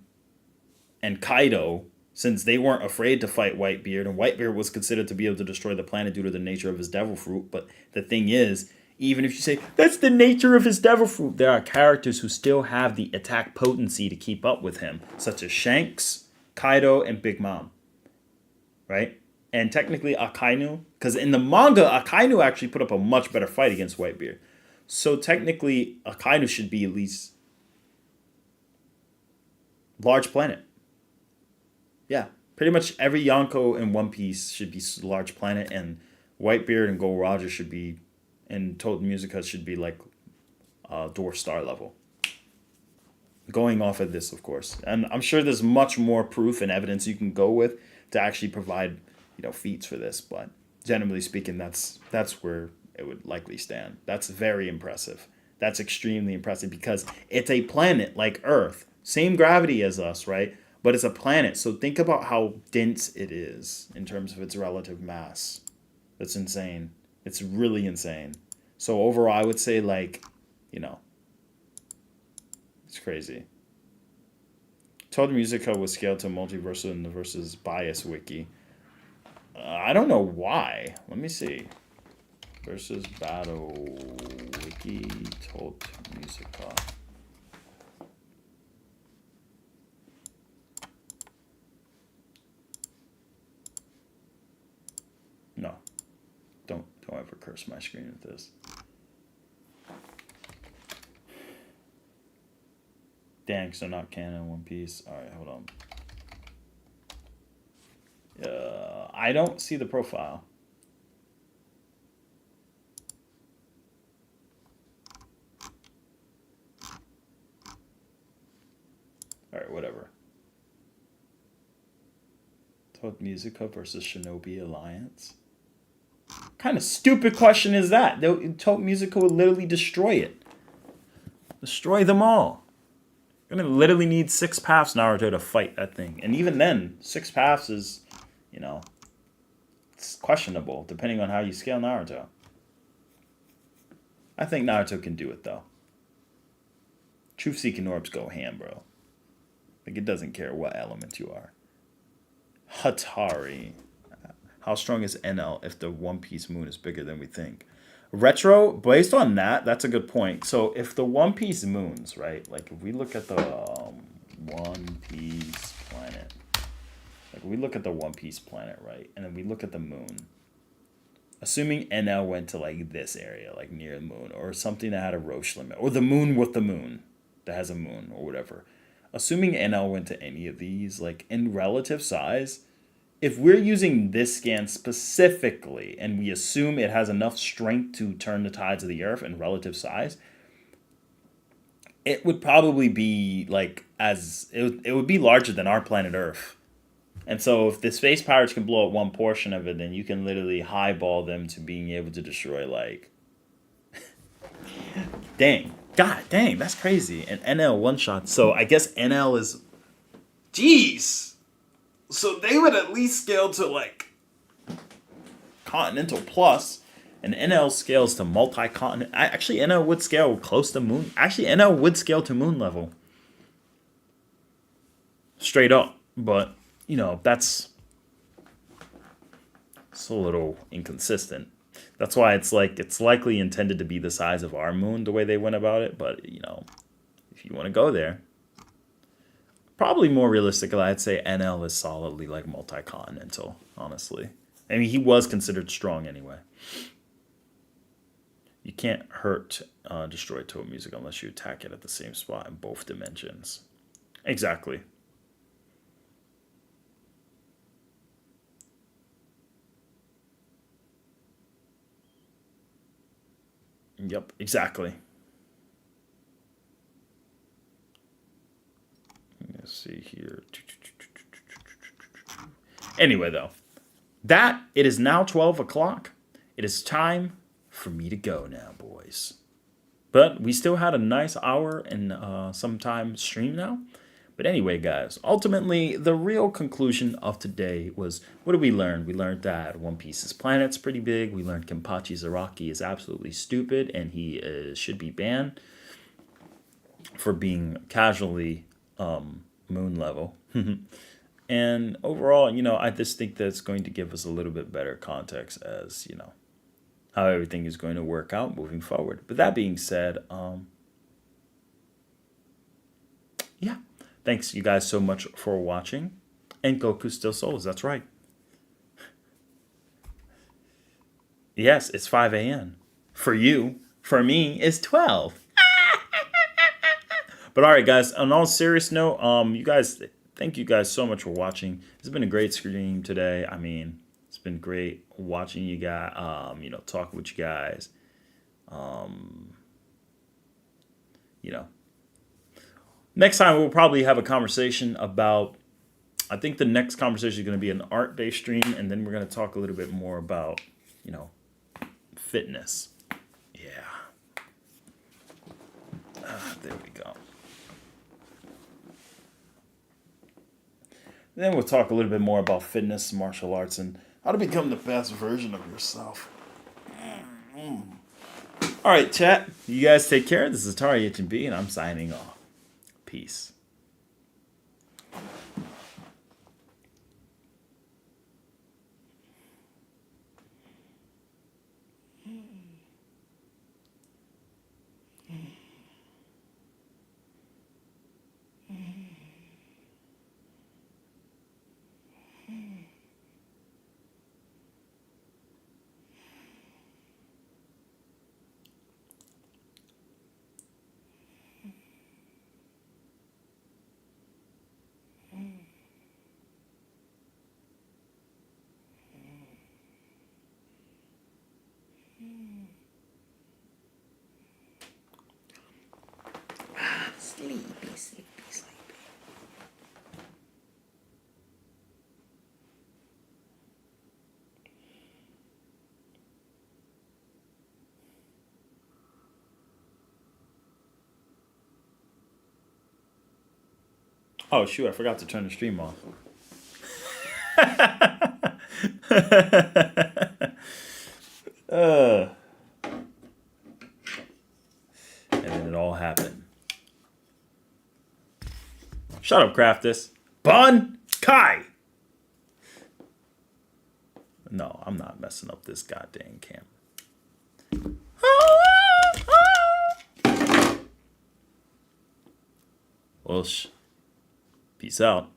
and Kaido, since they weren't afraid to fight Whitebeard, and Whitebeard was considered to be able to destroy the planet due to the nature of his devil fruit. But the thing is, even if you say, that's the nature of his devil fruit, there are characters who still have the attack potency to keep up with him, such as Shanks, Kaido, and Big Mom. Right? And technically Akainu, because in the manga, Akainu actually put up a much better fight against Whitebeard. So technically, Akainu should be at least Large planet. Yeah. Pretty much every Yonko in One Piece should be large planet, and Whitebeard and Gold Roger should be, and Toad Musica should be like Dwarf Star level. Going off of this, of course. And I'm sure there's much more proof and evidence you can go with to actually provide, feats for this. But generally speaking, that's where it would likely stand. That's very impressive. That's extremely impressive because it's a planet like Earth. Same gravity as us, right? But it's a planet. So think about how dense it is in terms of its relative mass. That's insane. It's really insane. So overall, I would say it's crazy. Told Musica was scaled to multiversal in the versus bias wiki. I don't know why. Let me see. Versus battle wiki Told Musica. No. Don't ever curse my screen with this. Dang, so not canon One Piece. All right, hold on. I don't see the profile. All right, whatever. Toad Musica versus Shinobi Alliance. What kind of stupid question is that? Toad Musica would literally destroy it. Destroy them all. You're gonna literally need 6 paths Naruto to fight that thing. And even then, 6 paths is, it's questionable depending on how you scale Naruto. I think Naruto can do it though. Truth-seeking orbs go ham, bro. Like it doesn't care what element you are. Hatari. How strong is NL if the One Piece moon is bigger than we think? Retro, based on that, that's a good point. So if the One Piece moons, right? Like if we look at the One Piece planet, like we look at the One Piece planet, right? And then we look at the moon. Assuming NL went to like this area, like near the moon, or something that had a Roche limit, or the moon with the moon that has a moon, or whatever. Assuming NL went to any of these, like in relative size, if we're using this scan specifically and we assume it has enough strength to turn the tides of the earth in relative size, it would probably be it would be larger than our planet Earth. And so if the space pirates can blow up one portion of it, then you can literally highball them to being able to destroy dang. God dang, that's crazy. And NL one shot. So I guess NL is jeez. So they would at least scale to Continental Plus, and NL scales to multi-continent. Actually, NL would scale close to moon. Actually, NL would scale to moon level. Straight up. But, it's a little inconsistent. That's why it's likely intended to be the size of our moon, the way they went about it. But, if you want to go there. Probably more realistically, I'd say NL is solidly multi-continental, honestly. I mean, he was considered strong anyway. You can't destroy Toad Music unless you attack it at the same spot in both dimensions. Exactly. Yep, exactly. Let's see here. Anyway, though, it is now 12 o'clock. It is time for me to go now, boys. But we still had a nice hour and some time stream now. But anyway, guys, ultimately, the real conclusion of today was, what did we learn? We learned that One Piece's planet's pretty big. We learned Kenpachi Zaraki is absolutely stupid, and he should be banned for being casually moon level. And overall, I just think that's going to give us a little bit better context as, how everything is going to work out moving forward. But that being said, yeah. Thanks, you guys, so much for watching. And Goku still souls, that's right. Yes, it's 5 a.m. For you. For me, it's 12. But all right, guys. On all serious note, you guys, thank you guys so much for watching. It's been a great stream today. I mean, it's been great watching you guys. Talking with you guys. You know, next time we'll probably have a conversation about. I think the next conversation is going to be an art-based stream, and then we're going to talk a little bit more about, fitness. Yeah. There we go. Then we'll talk a little bit more about fitness, martial arts, and how to become the best version of yourself. All right, chat. You guys take care. This is Atari HB, and I'm signing off. Peace. Sleepy, sleepy, sleepy. Oh, shoot. I forgot to turn the stream off. And then it all happened. Shut up, Craftus. Bun Kai. No, I'm not messing up this goddamn camera. Well, peace out.